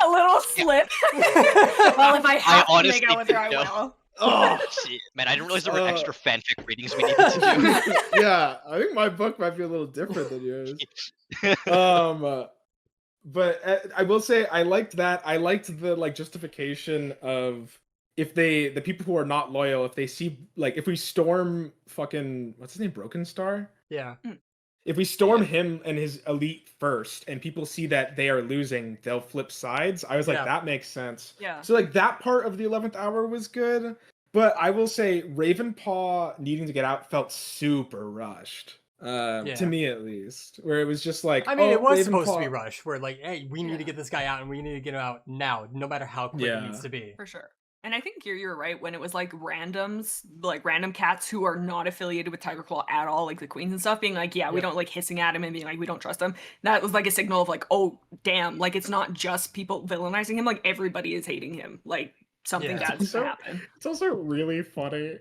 A little slip. Well, if I have to make honestly out with her, I think no. will. Oh, Shit. Man, I didn't realize there were extra fanfic readings we needed to do. yeah, I think my book might be a little different than yours. But I will say I liked that. I liked the like justification of if the people who are not loyal, if they see like if we storm fucking what's his name, Broken Star. Yeah. If we storm him and his elite first, and people see that they are losing, they'll flip sides. I was like, Yeah. that makes sense. Yeah. So like that part of the 11th hour was good, but I will say Ravenpaw needing to get out felt super rushed. To me at least, where it was just like, I mean, it was supposed to Ravenpaw- be rushed, where like, hey, we need to get this guy out, and we need to get him out now, no matter how quick it Yeah. needs to be. For sure. And I think you're right when it was like randoms, like random cats who are not affiliated with Tiger Claw at all, like the queens and stuff, being like, yeah, we Yep. don't like hissing at him and being like, we don't trust him. That was like a signal of like, oh damn, like it's not just people villainizing him, like everybody is hating him. Like something Yeah. bad's gonna So- happen. It's also really funny.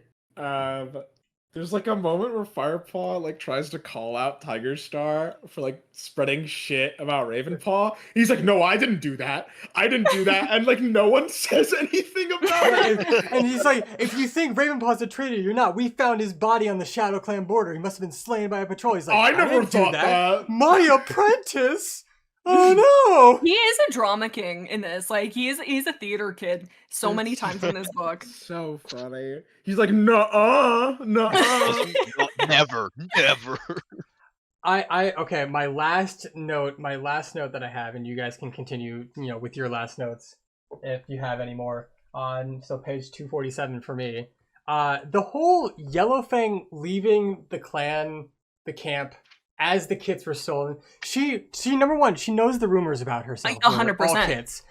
There's like a moment where Firepaw like tries to call out Tigerstar for like spreading shit about Ravenpaw. He's like, "No, I didn't do that. I didn't do that," and like no one says anything about it. And he's like, if you think Ravenpaw's a traitor, you're not. We found his body on the Shadow Clan border. He must have been slain by a patrol. He's like, I never didn't do thought that. My apprentice? Oh no! He is a drama king in this. Like he's a theater kid so many times in this book. So funny. He's like, "Nuh-uh, nuh-uh." Never. Okay, my last note that I have, and you guys can continue, with your last notes if you have any more on, so page 247 for me. The whole Yellowfang leaving the camp as the kits were stolen. She number one, she knows the rumors about herself. Like, 100%. All kits.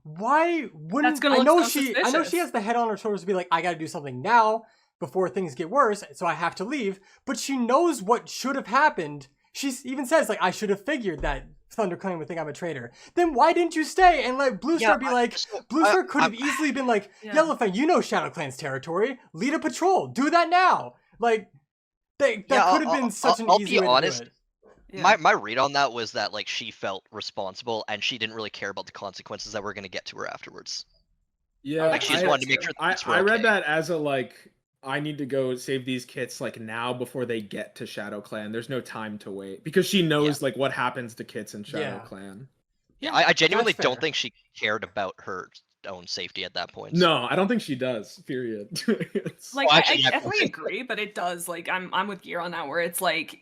Why wouldn't That's gonna I know look so she suspicious. has the head on her shoulders to be like, I gotta do something now before things get worse, so I have to leave. But she knows what should have happened. She even says, like, I should have figured that ThunderClan would think I'm a traitor. Then why didn't you stay and let Bluestar be like, Bluestar could have easily been like, Yeah. Yellowfang, you know Shadow Clan's territory. Lead a patrol. Do that now. Like, that could have been such an I'll easy be way honest, to do it. Yeah. My read on that was that like she felt responsible and she didn't really care about the consequences that were going to get to her afterwards. Yeah, Like she just I- wanted to make sure the kids were I read okay. that as a like, I need to go save these kits like now before they get to Shadow Clan. There's no time to wait because she knows like what happens to kits in Shadow Yeah. Clan. Yeah, I genuinely that's don't fair. think she cared about her own safety at that point. No, I don't think she does. Period. It's- Like Well, actually, I yeah. definitely agree, but it does. Like I'm with Gear on that, where it's like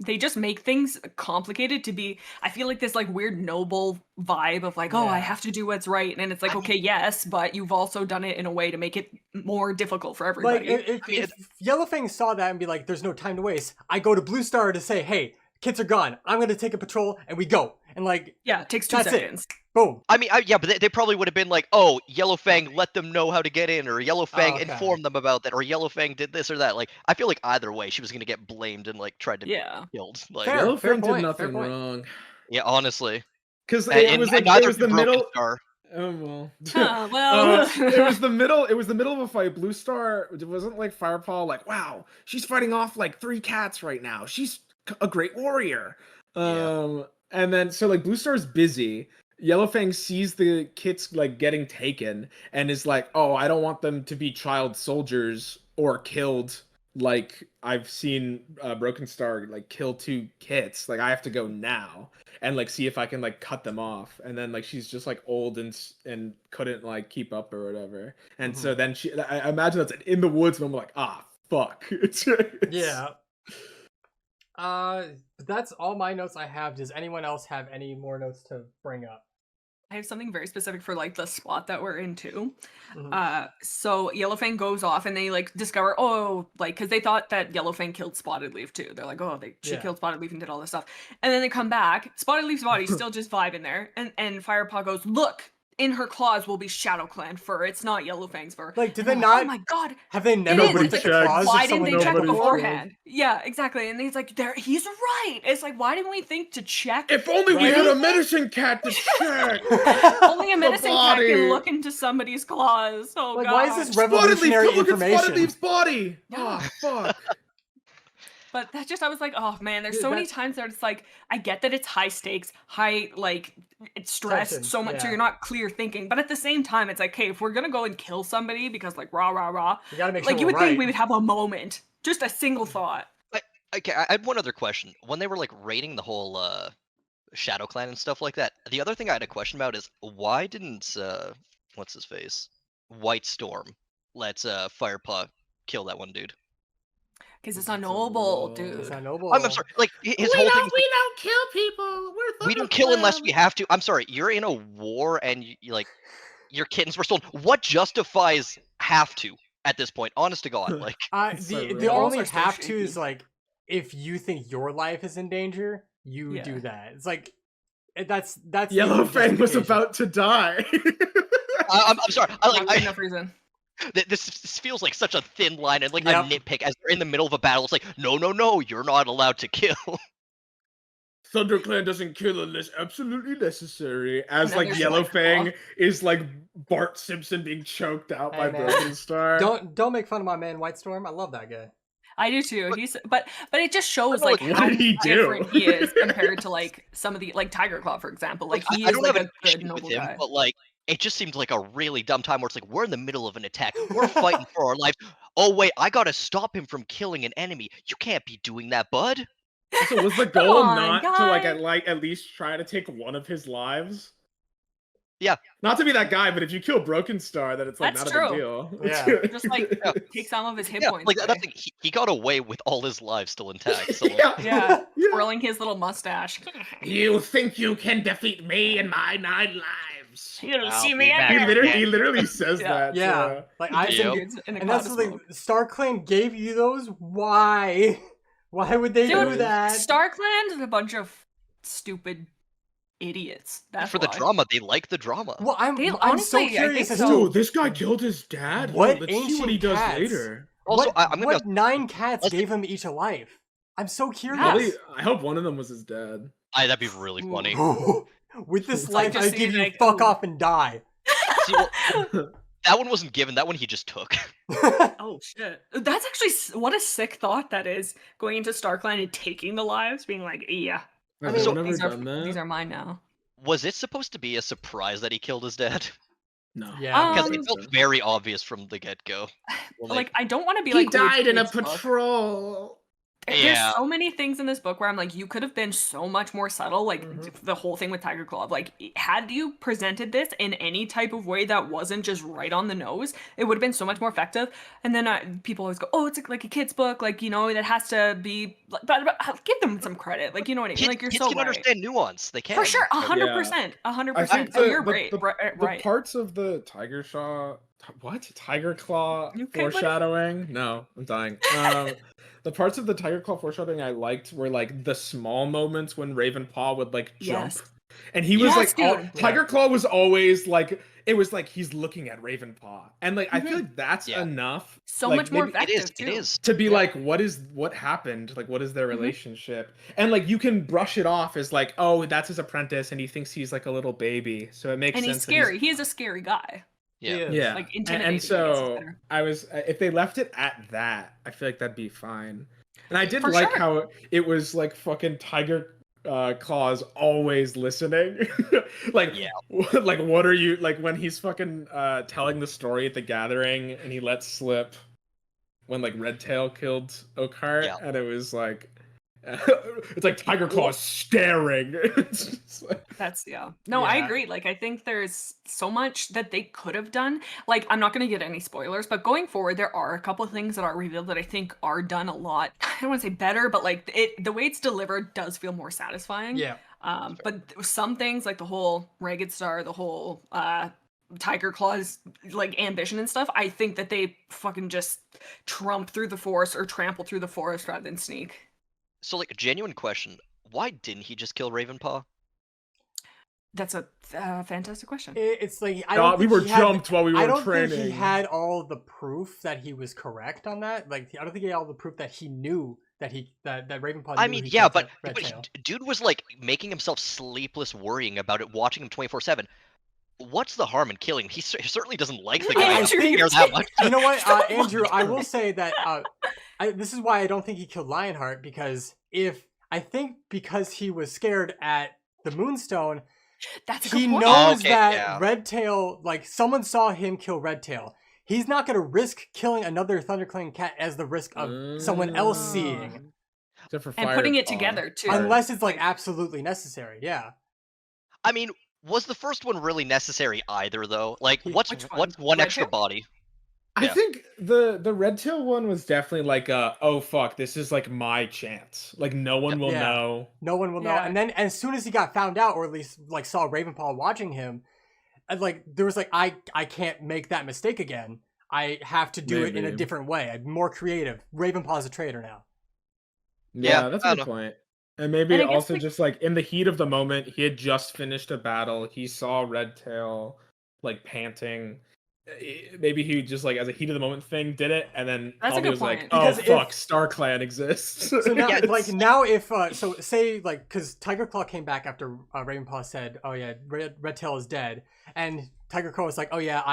they just make things complicated to be. I feel like this like weird noble vibe of like, oh, I Yeah. have to do what's right, and it's like, okay, yes, but you've also done it in a way to make it more difficult for Like, everybody. if Yellowfang saw that and be like, there's no time to waste, I go to Bluestar to say, hey, kits are gone. I'm going to take a patrol, and we go. And, like, Yeah, it takes 2 that's it. seconds. boom. I mean, yeah, but they probably would have been like, "Oh, Yellowfang let them know how to get in," or "Yellowfang Oh, okay. informed them about that," or "Yellowfang did this or that." Like, I feel like either way, she was gonna get blamed and like tried to be Yeah. killed. Like, Fair. Yellowfang point, did nothing fair point. wrong. yeah, honestly. Because And, it was like neither it was did the Broken middle. Star. Oh well. Well, it was the middle. It was the middle of a fight. Blue Star. It wasn't like Firepaw. Like, wow, she's fighting off like 3 cats right now. She's a great warrior. Yeah. And then so like Blue Star's busy. Yellowfang sees the kits like getting taken and is like, oh, I don't want them to be child soldiers or killed. Like I've seen Broken Star like kill 2 kits. Like I have to go now and like see if I can like cut them off. And then like she's just like old and couldn't like keep up or whatever. And so then I imagine that's in the woods and I'm like, ah, fuck. Yeah. That's all my notes I have. Does anyone else have any more notes to bring up? I have something very specific for like the spot that we're in too. Mhm. So Yellowfang goes off and they like discover, oh, like because they thought that Yellowfang killed Spotted Leaf too. They're like, oh, she Yeah. killed Spotted Leaf and did all this stuff. And then they come back, Spotted Leaf's body's still just vibing there, and Firepaw goes, look, in her claws will be Shadow Clan fur. It's not Yellowfang's fur. Like, did And they I'm not? Oh my god. Have they It never is. Nobody It's like, looked at the checked. claws why of didn't someone they check Nobody beforehand? Yeah, exactly. And he's like, he's right. It's like, why didn't we think to check? If only we Right? had a medicine cat to check. Only a medicine cat body. can look into somebody's claws. Oh Like, god. why is this Spotted Leaf, revolutionary look at information? Spotted Leaf's body. Yeah. Oh, fuck. But that just, I was like, oh man, there's Dude, so many that's- times that it's like, I get that it's high stakes, high, like, it's stress Tension, so much, so yeah. you're not clear thinking. But at the same time, it's like, hey, if we're gonna go and kill somebody because, like, rah, rah, rah, You gotta make sure like, you we're would think right. we would have a moment. Just a single thought. Okay, I had one other question. When they were like raiding the whole Shadow Clan and stuff like that, the other thing I had a question about is why didn't what's his face, White Storm, let Firepaw kill that one dude? Because it's not noble, It's dude. It's not noble. I'm sorry, like his whole thing. We don't kill people. We don't kill unless we have to. I'm sorry, you're in a war and you like your kittens were stolen. What justifies have to at this point? Honest to God, like It's so The real. only Balls are so have to shaky. is like if you think your life is in danger, you Yeah. do that. It's like that's the Yellowfang was justification. about to die. I'm sorry. Not good enough reason. This feels like such a thin line and like Yep. a nitpick as they're in the middle of a battle. It's like, no, you're not allowed to kill. ThunderClan doesn't kill unless absolutely necessary. As And then like there's, Yellowfang like, is like Bart Simpson being choked out by Hey, man. Broken Star. Don't make fun of my man White Storm. I love that guy. I do too. But it just shows know, like what how did he do? different he is compared to like some of the like Tiger Claw, for example. Like he I is don't like have a an good issue noble with him, guy. but like it just seemed like a really dumb time where it's like we're in the middle of an attack, we're fighting for our lives. Oh wait, I gotta stop him from killing an enemy. You can't be doing that, bud. So was the goal on, not to guy. at least try to take one of his lives? Yeah. Not to be that guy, but if you kill Broken Star, then it's like That's not a true. big deal. Yeah. Just like Yeah. take some of his hit Yeah, points like away. that's like he got away with all his lives still intact. So like, Yeah, Yeah. twirling his little mustache. You think you can defeat me and my 9 lives? You don't I'll see be me back. anywhere. He literally says Yeah. that. Yeah, like I Yep. Dudes in a and that's cloud the of thing. smoke. Star Clan gave you those. Why? Why would they Dude, do that? StarClan is a bunch of stupid idiots. That's for the why. drama, they like the drama. Well, I'm so honestly, I curious think as so. to this guy killed his dad. What Let's see what ancient he does cats? later. Also, what, I'm gonna what 9 cats let's- gave him each a life. I'm so curious. Probably, I hope one of them was his dad. that'd be really funny. With this It's life, like I just give seeing, you like, fuck ooh. off and die. See, well, that one wasn't given. That one he just took. Oh shit! That's actually what a sick thought that is. Going into StarClan and taking the lives, being like, yeah, I Has mean, anyone ever these are done that? these are mine now. Was it supposed to be a surprise that he killed his dad? No. Yeah. Because Um, it felt very obvious from the get-go. Like I don't want to be He like "Oh, died in a kids' book." patrol. There's Yeah. so many things in this book where I'm like, you could have been so much more subtle. Like Mhm. the whole thing with Tiger Claw. Like, had you presented this in any type of way that wasn't just right on the nose, it would have been so much more effective. And then people always go, "Oh, it's like a kid's book. Like, you know, that has to be." But give them some credit. Like, you know what I mean? Kids, Like, you're kids so can right. understand nuance. They can. For sure, So- 100%, I 100%. think So you're right, the right. parts of the Tiger Claw You okay, buddy? foreshadowing. No, I'm dying. The parts of the Tiger Claw foreshadowing I liked were like the small moments when Ravenpaw would like jump, Yes. and he was Yes, like, dude. Tiger Claw was always like, it was like he's looking at Ravenpaw, and like I feel like that's Yeah. enough. So like, much more maybe- It effective is. too. It is. to be like, what happened? Like, what is their Mhm. relationship? And like, you can brush it off as like, oh, that's his apprentice, and he thinks he's like a little baby, so it makes And sense. he's that scary. He is a scary guy. Yeah. Yeah, Like, and intimidating, I guess is so better. I was, if they left it at that, I feel like that'd be fine. And I did For like sure. how it was like fucking Tiger Claw's always listening. Like, Yeah. like what are you like when he's fucking telling the story at the gathering and he lets slip when like Redtail killed Oakheart, Yeah. and it was like it's like Tiger Claw is staring. It's just like, That's No, I Yeah. agree. Like I think there's so much that they could have done. Like I'm not gonna get any spoilers, but going forward, there are a couple of things that are revealed that I think are done a lot. I don't want to say better, but like the way it's delivered does feel more satisfying. Yeah. But some things like the whole Ragged Star, the whole Tiger Claw's like ambition and stuff, I think that they fucking just trump through the forest or trample through the forest rather than sneak. So, like, a genuine question: why didn't he just kill Ravenpaw? That's a fantastic question. It's like I don't. we think were he had- jumped while we were I don't training. think he had all the proof that he was correct on that. Like I don't think he had all the proof that he knew that that Ravenpaw. I knew mean, he yeah, killed but Red Tail. dude was like making himself sleepless, worrying about it, watching him 24/7. What's the harm in killing him? He certainly doesn't like the I guy. I Andrew, don't you care that much. You know what, So Andrew? I will much. say that this is why I don't think he killed Lionheart, because because he was scared at the Moonstone, That's a good he point. knows Okay, that yeah. Redtail, like someone saw him kill Redtail. He's not gonna risk killing another ThunderClan cat as the risk of someone else seeing, Except for And putting it Firepaw. together too. unless it's like absolutely necessary. Yeah. I mean, was the first one really necessary either, though? Like, what's Which one? what's one Red extra Tail? body? I Yeah. think the Redtail one was definitely like oh fuck, this is like my chance. Like no one will Yeah. know. No one will know. Yeah. And then as soon as he got found out, or at least like saw Ravenpaw watching him, and like there was like I can't make that mistake again. I have to do it in a Maybe. different way. I'm more creative. Ravenpaw's a traitor now. Yeah, that's I a don't good point. And maybe And I guess, also like- just like in the heat of the moment, he had just finished a battle. He saw Redtail like panting. Maybe he just like as a heat of the moment thing did it, and then That's a probably good was like, point. "Oh Because fuck, if- Star Clan exists." So now, Yeah, like now, if so, say like because Tiger Claw came back after Ravenpaw said, "Oh yeah, Red Tail is dead," and Tiger Claw was like, "Oh yeah,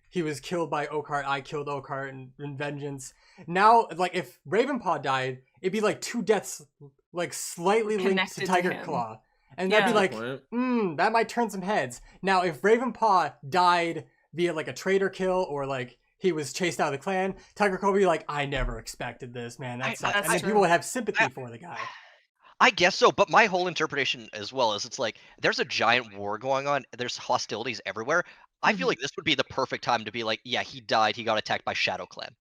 he was killed by Oakheart. I killed Oakheart in vengeance." Now, like if Ravenpaw died, it'd be like two deaths, like slightly linked Connected to to Tiger him. Claw, and that'd be Yeah. like, Point. that might turn some heads. Now, if Ravenpaw died via like a traitor kill or like he was chased out of the clan, Tiger Claw would be like, I never expected this, man. That sucks. that's And then true. people would have sympathy for the guy. I guess so, but my whole interpretation as well is it's like there's a giant war going on. There's hostilities everywhere. I feel like this would be the perfect time to be like, yeah, he died. He got attacked by Shadow Clan.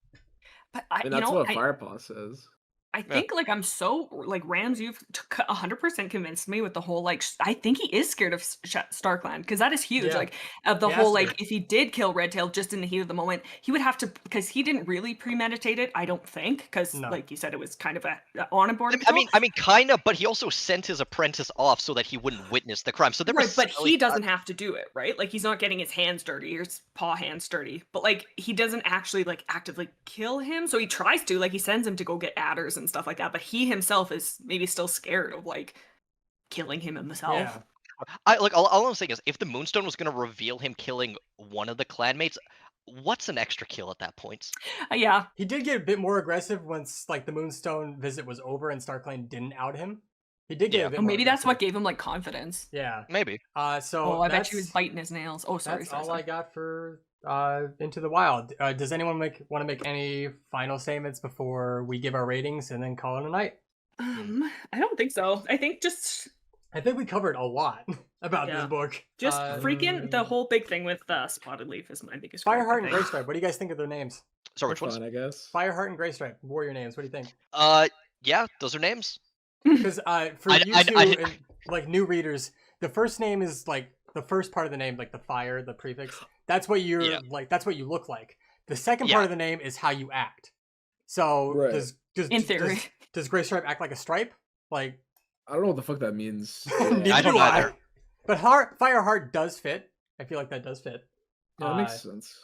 But And that's what Firepaw says. I think like I'm so like Rams, you've 100% convinced me with the whole like I think he is scared of Star Clan because that is huge. Yeah. Like of the He whole has to like if he did kill Red Tail just in the heat of the moment, he would have to because he didn't really premeditate it. I don't think because No. like you said, it was kind of a on a board. I mean, kind of, but he also sent his apprentice off so that he wouldn't witness the crime. So there Right, was but silly- he doesn't have to do it, right? Like he's not getting his hands dirty or his paw hands dirty. But like he doesn't actually like actively kill him. So he tries to, like he sends him to go get adders and stuff like that. But he himself is maybe still scared of like killing him himself. Yeah. all I'm saying is if the Moonstone was gonna reveal him killing one of the clanmates, what's an extra kill at that point? Yeah. He did get a bit more aggressive once like the Moonstone visit was over and StarClan didn't out him. He did get Yeah. a bit Or more maybe that's what aggressive. gave him like confidence. Yeah. Maybe. So Oh, I bet he was that's- biting his nails. Oh, sorry. That's sorry, all sorry. I got for Into the Wild. Does anyone want to make any final statements before we give our ratings and then call it a night? I don't think so. I think just I think we covered a lot about Yeah. this book. freaking the whole big thing with Spotted Leaf is my biggest gripe, I Fireheart and think. Greystripe. What do you guys think of their names? So They're which ones? fun, I guess. Fireheart and Greystripe, warrior names. What do you think? Yeah, those are names. Because for I- you I- two, I- and, like new readers, the first name is like the first part of the name, like the fire, the prefix. That's what you're Yeah. like. That's what you look like. The second Yeah. part of the name is how you act. So Right. In theory. does Greystripe act like a stripe? Like I don't know what the fuck that means. neither I don't do either. But Fireheart does fit. I feel like that does fit. Yeah, that makes sense.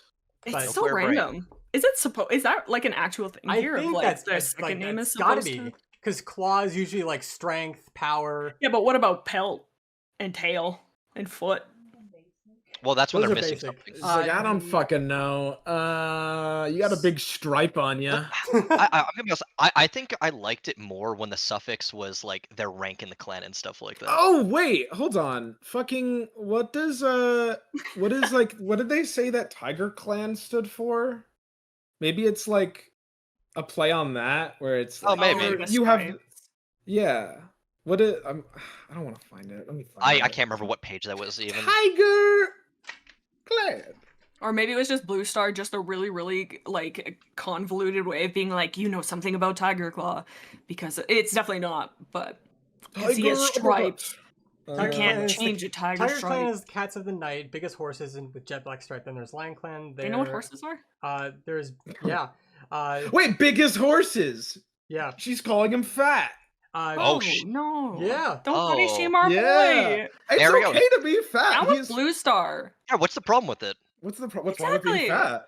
It's But- so We're right. random. Is that like an actual thing I here? Of, think like, that's their second like, name that's is gotta supposed be to. because claws usually like strength, power. Yeah, but what about pelt and tail and foot? Well, that's when Those they're are missing basic. something. It's like, I don't the- fucking know. You got a big stripe on you. I'm gonna be honest, I think I liked it more when the suffix was like their rank in the clan and stuff like that. Oh wait, hold on. Fucking what is like what did they say that Tiger Clan stood for? Maybe it's like a play on that where it's Oh, like, maybe. the you have stripes. yeah. What it I don't want to find it. Let me find I it. can't remember what page that was even. Tiger Clan. Or maybe it was just Blue Star, just a really, really like convoluted way of being like, you know something about Tiger Claw, because it's definitely not. But because he has Tiger- oh my God. stripes, Uh, you Tiger Clan can't is the- change a tiger Tiger stripe. Clan is Cats of the Night, biggest horses, and with jet black stripe. Then there's Lion Clan. Do you know what horses are? There's yeah, Wait, biggest horses. yeah. She's calling him fat. Oh, no! Yeah. Don't body Oh. shame our Yeah. boy. It's There we go. okay to be fat. That was He's- Blue Star. Yeah, what's the problem with it? What's the what's wrong with being Exactly. fat?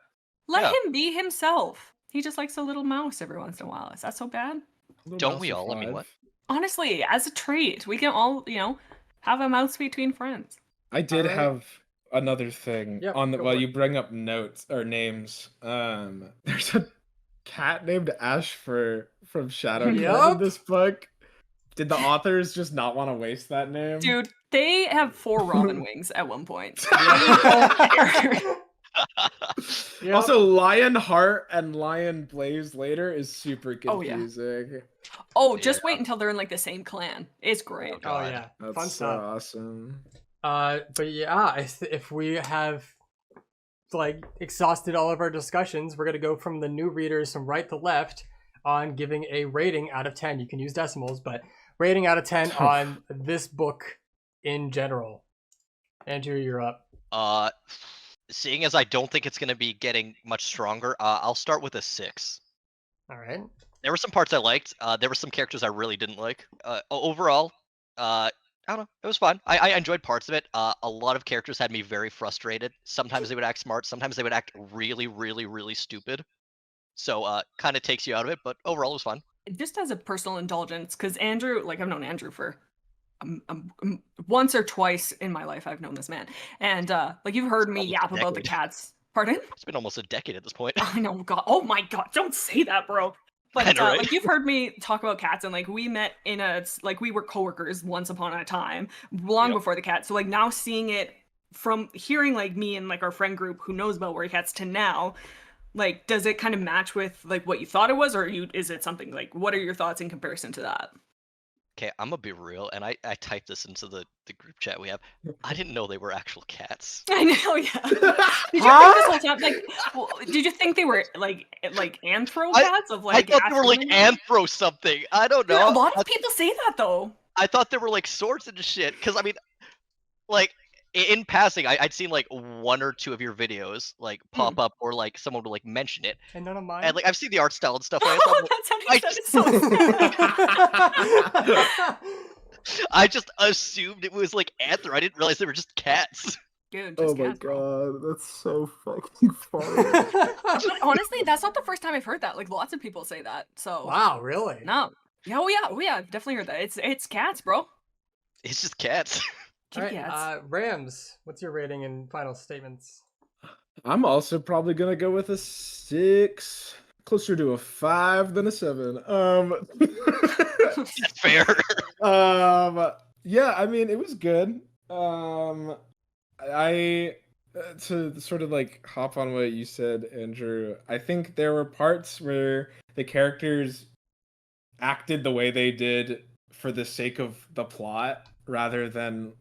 Let Yeah. him be himself. He just likes a little mouse every once in a while. Is that so bad? Little Don't mouse we of all? I mean, what? five. Honestly, as a trait, we can all, have a mouse between friends. I did Alright. have another thing Yep, on the go while for you it. bring up notes or names. There's a cat named Ashfur from Shadow Clan Yup. in this book. Did the authors just not want to waste that name? Dude, they have 4 robin wings at one point. Yep. Also, Lion Heart and Lion Blaze later is super Oh, yeah. confusing. Oh, just Yeah. wait until they're in like the same clan. It's great. Oh God. yeah, That's fun so stuff. awesome. But yeah, if we have like exhausted all of our discussions, we're gonna go from the new readers from right to left on giving a rating out of 10. You can use decimals, but rating out of 10 on this book in general. Andrew, you're up. Seeing as I don't think it's gonna be getting much stronger, I'll start with a 6. All right. There were some parts I liked. There were some characters I really didn't like. Overall, I I don't know. It was fun. I enjoyed parts of it. A lot of characters had me very frustrated. Sometimes they would act smart. Sometimes they would act really, really, really stupid. So kind of takes you out of it. But overall, it was fun. Just as a personal indulgence, because Andrew, like I've known Andrew for once or twice in my life. I've known this man, and like you've heard me Almost a yap about the decade. cats. Pardon? It's been almost a decade at this point. I know, God. Oh my God! Don't say that, bro. But I know, right? like you've heard me talk about cats, and like we met in like we were coworkers once upon a time, long Yep. before the cat. So like now seeing it from hearing like me and like our friend group who knows about Warrior Cats to now, like does it kind of match with like what you thought it was, or is it something like what are your thoughts in comparison to that? Okay, I'm gonna be real, and I typed this into the group chat we have. I didn't know they were actual cats. I know, yeah. Did you Huh? think this whole time, like, did you think they were like anthro I- cats of I like? thought they were like African- anthro something. I don't Yeah, know. a lot of people say that though. I thought they were like swords and shit. Because I mean, like in passing, I'd seen like one or two of your videos like pop up, or like someone would like mention it, And none of mine. and like I've seen the art style and stuff. Like, so I'm like, That's how I you said it so sad. I just assumed it was like anther. I didn't realize they were just cats. Dude, Oh just my cats, bro. god, that's so fucking funny. But honestly, that's not the first time I've heard that. Like lots of people say that. So Wow, really? no, yeah, oh yeah, I've definitely heard that. It's cats, bro. It's just cats. All right, Kitty cats. Rams, what's your rating and final statements? I'm also probably gonna go with a 6, closer to a 5 than a 7. That's fair. Yeah, I mean, it was good. I to sort of like hop on what you said, Andrew. I think there were parts where the characters acted the way they did for the sake of the plot rather than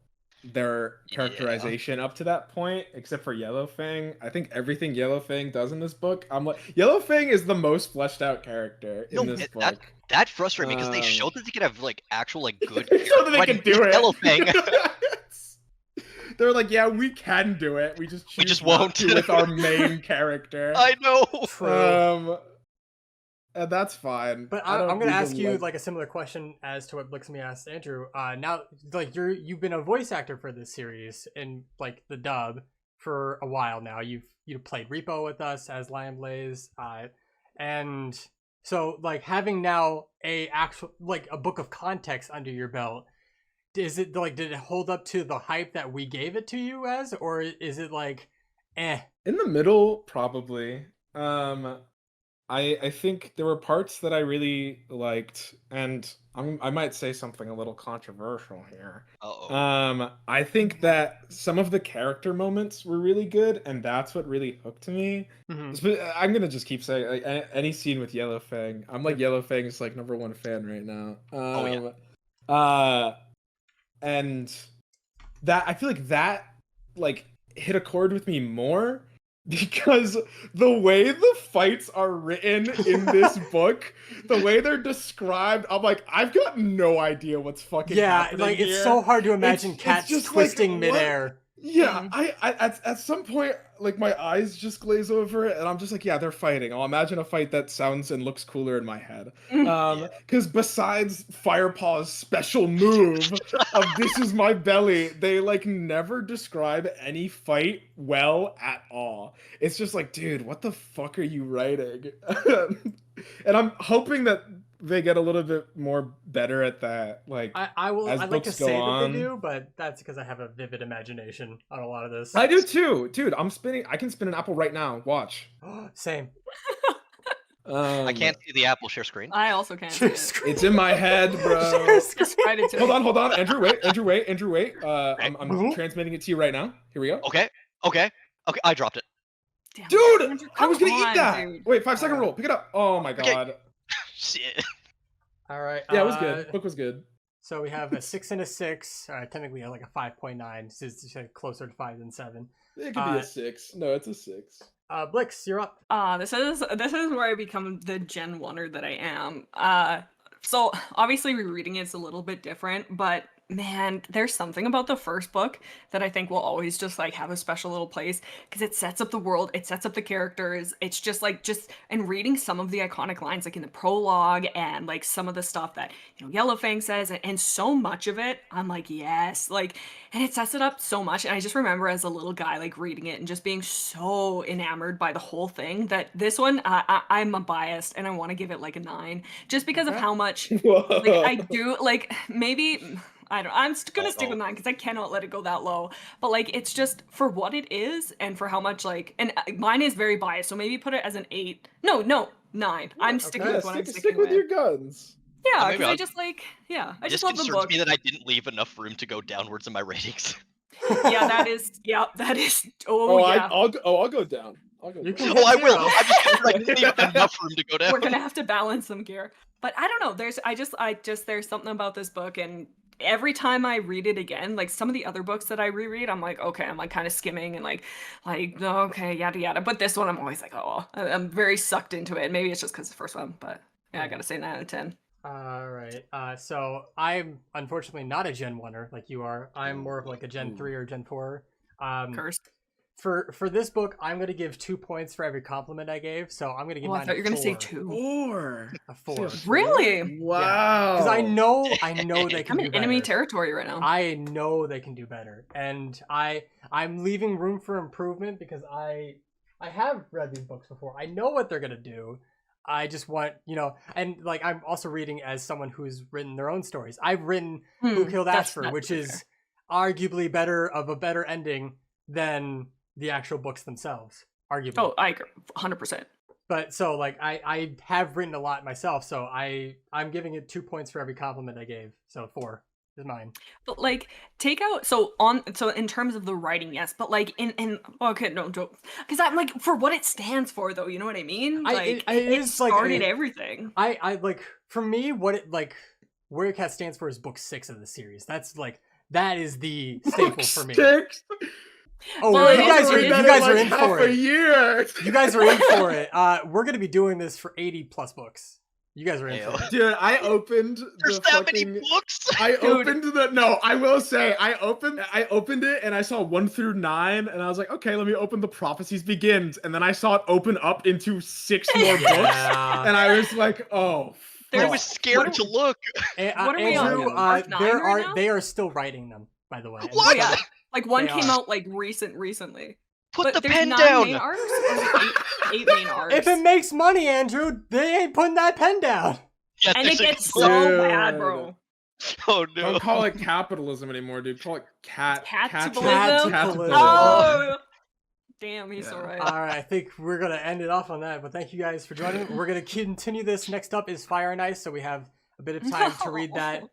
their characterization up to that point, except for Yellowfang. I think everything Yellowfang does in this book, I'm like, Yellowfang is the most fleshed out character in No, this that- book. That frustrated me because they showed that they could have like actual like good. So that they can do it. Yellow thing. They're like, yeah, we can do it. We just choose just not won't. to with our main character. I know. And that's fine. But I don't I'm gonna even ask you like a similar question as to what Blixmy asked Andrew. Now, like you've been a voice actor for this series in like the dub for a while now. You've played Repo with us as Lion Blaze, and so like having now a book of context under your belt. Is it like, did it hold up to the hype that we gave it to you as, or is it like, eh? in the middle, probably. I think there were parts that I really liked, and I might say something a little controversial here. Uh-oh. I think that some of the character moments were really good, and that's what really hooked me. Mhm. I'm gonna just keep saying like any scene with Yellowfang. I'm like Yellowfang's like #1 fan right now. And that I feel like that like hit a chord with me more because the way the fights are written in this book, the way they're described, I'm like, I've got no idea what's fucking happening like it's here. so hard to imagine It's cats just like, twisting what? midair. Yeah, I at some point, like my eyes just glaze over it, and I'm just like, yeah, they're fighting. I'll imagine a fight that sounds and looks cooler in my head. Because besides Firepaw's special move of "this is my belly," they like never describe any fight well at all. It's just like, dude, what the fuck are you writing? And I'm hoping that they get a little bit more better at that. Like I'd like to books go say that on. they do, but that's because I have a vivid imagination on a lot of this. I do too, dude. I can spin an apple right now. Watch. Same. I can't see the apple share screen. I also can't see it. It's in my head, bro. Just write it to Hold me. on. Andrew, wait. I'm transmitting it to you right now. Here we go. Okay. I dropped it. Damn, Dude, Andrew, I was come gonna on, eat that. dude. Wait, 5-second rule. Pick it up. Oh my Okay. god. Shit. All right. Yeah, it was good. Book was good. So we have a 6 and a 6. Technically, like a 5.9. So it's like closer to 5 than 7. It could be a 6. No, it's a 6. Blix, you're up. This is where I become the Gen 1er that I am. So obviously rereading it's a little bit different, but Man, there's something about the first book that I think will always just like have a special little place because it sets up the world, it sets up the characters. It's just like and reading some of the iconic lines like in the prologue and like some of the stuff that Yellowfang says and so much of it, I'm like, yes, like, and it sets it up so much. And I just remember as a little guy like reading it and just being so enamored by the whole thing that this one I'm a biased and I want to give it like a 9 just because of how much like I do like maybe. I don't. I'm gonna stick with 9 because I cannot let it go that low. But like, it's just for what it is and for how much like, and mine is very biased. So maybe put it as an 8. No, 9. I'm sticking with what I'm sticking Stick with your guns. Yeah, maybe because I I'll- just like, yeah, I This just love the concerns book. me that I didn't leave enough room to go downwards in my ratings. Yeah, that is. Oh, yeah. I'll go down. I'll go You down. can Oh, I hit will. 0. I'm just concerned I didn't leave enough room to go down. We're gonna have to balance them, Gear. But I don't know. There's something about this book and. Every time I read it again, like some of the other books that I reread, I'm like, okay, I'm like kind of skimming and like, okay, yada yada. But this one, I'm always like, oh, I'm very sucked into it. Maybe it's just because it's the first one, but yeah, I gotta say 9 out of 10. All right. So I'm unfortunately not a Gen 1er like you are. I'm more of like a Gen 3 or Gen 4. Cursed. For this book, I'm going to give 2 points for every compliment I gave. So I'm going to give Oh, I mine thought a you were gonna say 4. 2. 4. A 4. Really? Wow. Because I know they can I'm do in better. enemy territory right now. I know they can do better, and I'm leaving room for improvement because I have read these books before. I know what they're gonna do. I just want and like I'm also reading as someone who's written their own stories. I've written Who Killed Ashford, which is arguably a better ending than the actual books themselves. Arguably. Oh, I agree, 100%. But so like I have written a lot myself, so I'm giving it 2 points for every compliment I gave. So 4 is mine. But like take out so in terms of the writing, yes, but like in okay, no joke. Because I'm like for what it stands for though, you know what I mean? Like it started everything. I like for me what it like Warrior Cat stands for is book 6 of the series. That's like that is the staple for me. 6? Oh, Well, you guys are in half for a it. year. You guys are in for it. We're gonna be doing this for 80 plus books. You guys are in for it. Dude, I opened There's the that many fucking. books. I opened the no. I will say I opened it and I saw 1 through 9 and I was like, okay, let me open the Prophecies Begins, and then I saw it open up into 6 more books, and I was like, oh. I There's- was scared to look. What are we Andrew, on? Arc 9 there right now? they are still writing them, by the way. And What? Oh yeah, like one They came are. out like recently. Put But the there's pen 9 down. main arcs or is it 8 main arcs? If it makes money, Andrew, they ain't putting that pen down. Yeah, and it there's a- gets so Dude. bad, bro. Oh no. Don't call it capitalism anymore, dude. Call it Catchabilism? Catchabilism. Oh, damn, he's so Yeah. right. All right, I think we're gonna end it off on that. But thank you guys for joining. We're gonna continue this. Next up is Fire and Ice, so we have a bit of time to read that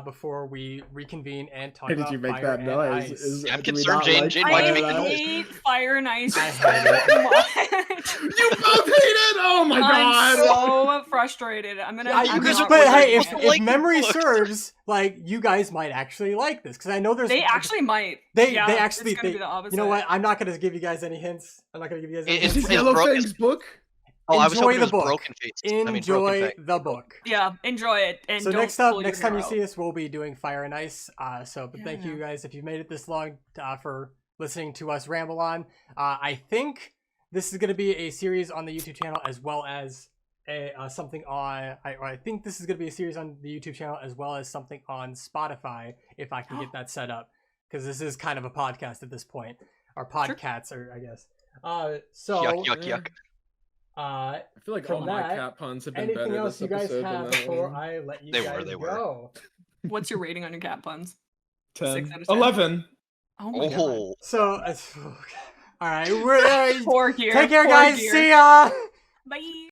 before we reconvene and talk Why did about you make Fire that and noise? Ice. I'm do we concerned, not Jane. like Jane, Fire why'd you I make and the Ice? hate Fire and Ice I so hate much. You both hate it! Oh my god! I'm so frustrated. I'm gonna. I'm guys are not But reading hey, it. if like the memory books. serves, like you guys might actually like this because I know there's They actually might. they Yeah, actually it's gonna they, be the opposite. you know what? I'm not gonna give you guys any hints. I'm not gonna give you guys any It's- Is hints. this Broken- Yellowfang's book? Oh, I was Enjoy hoping it the was book. Broken Face. Broken Enjoy Face. the book. Yeah, enjoy it and So don't next pull your time hair you out. see us, we'll be doing Fire and Ice. But thank you Yeah. guys if you made it this long for listening to us ramble on. I think this is going to be a series on the YouTube channel as well as something on. I think this is going to be a series on the YouTube channel as well as something on Spotify if I can get that set up because this is kind of a podcast at this point, or podcats, or I guess. So Yuck, yuck. I feel like From all my that, cat puns have been anything better else this you guys episode than have that before one. I let you They guys were. go? What's your rating on your cat puns? 10. 6 out of 10. 11. Oh my god. Oh. So, all right, we're Poor Gear. take care, Poor guys. Gear. See ya. Bye.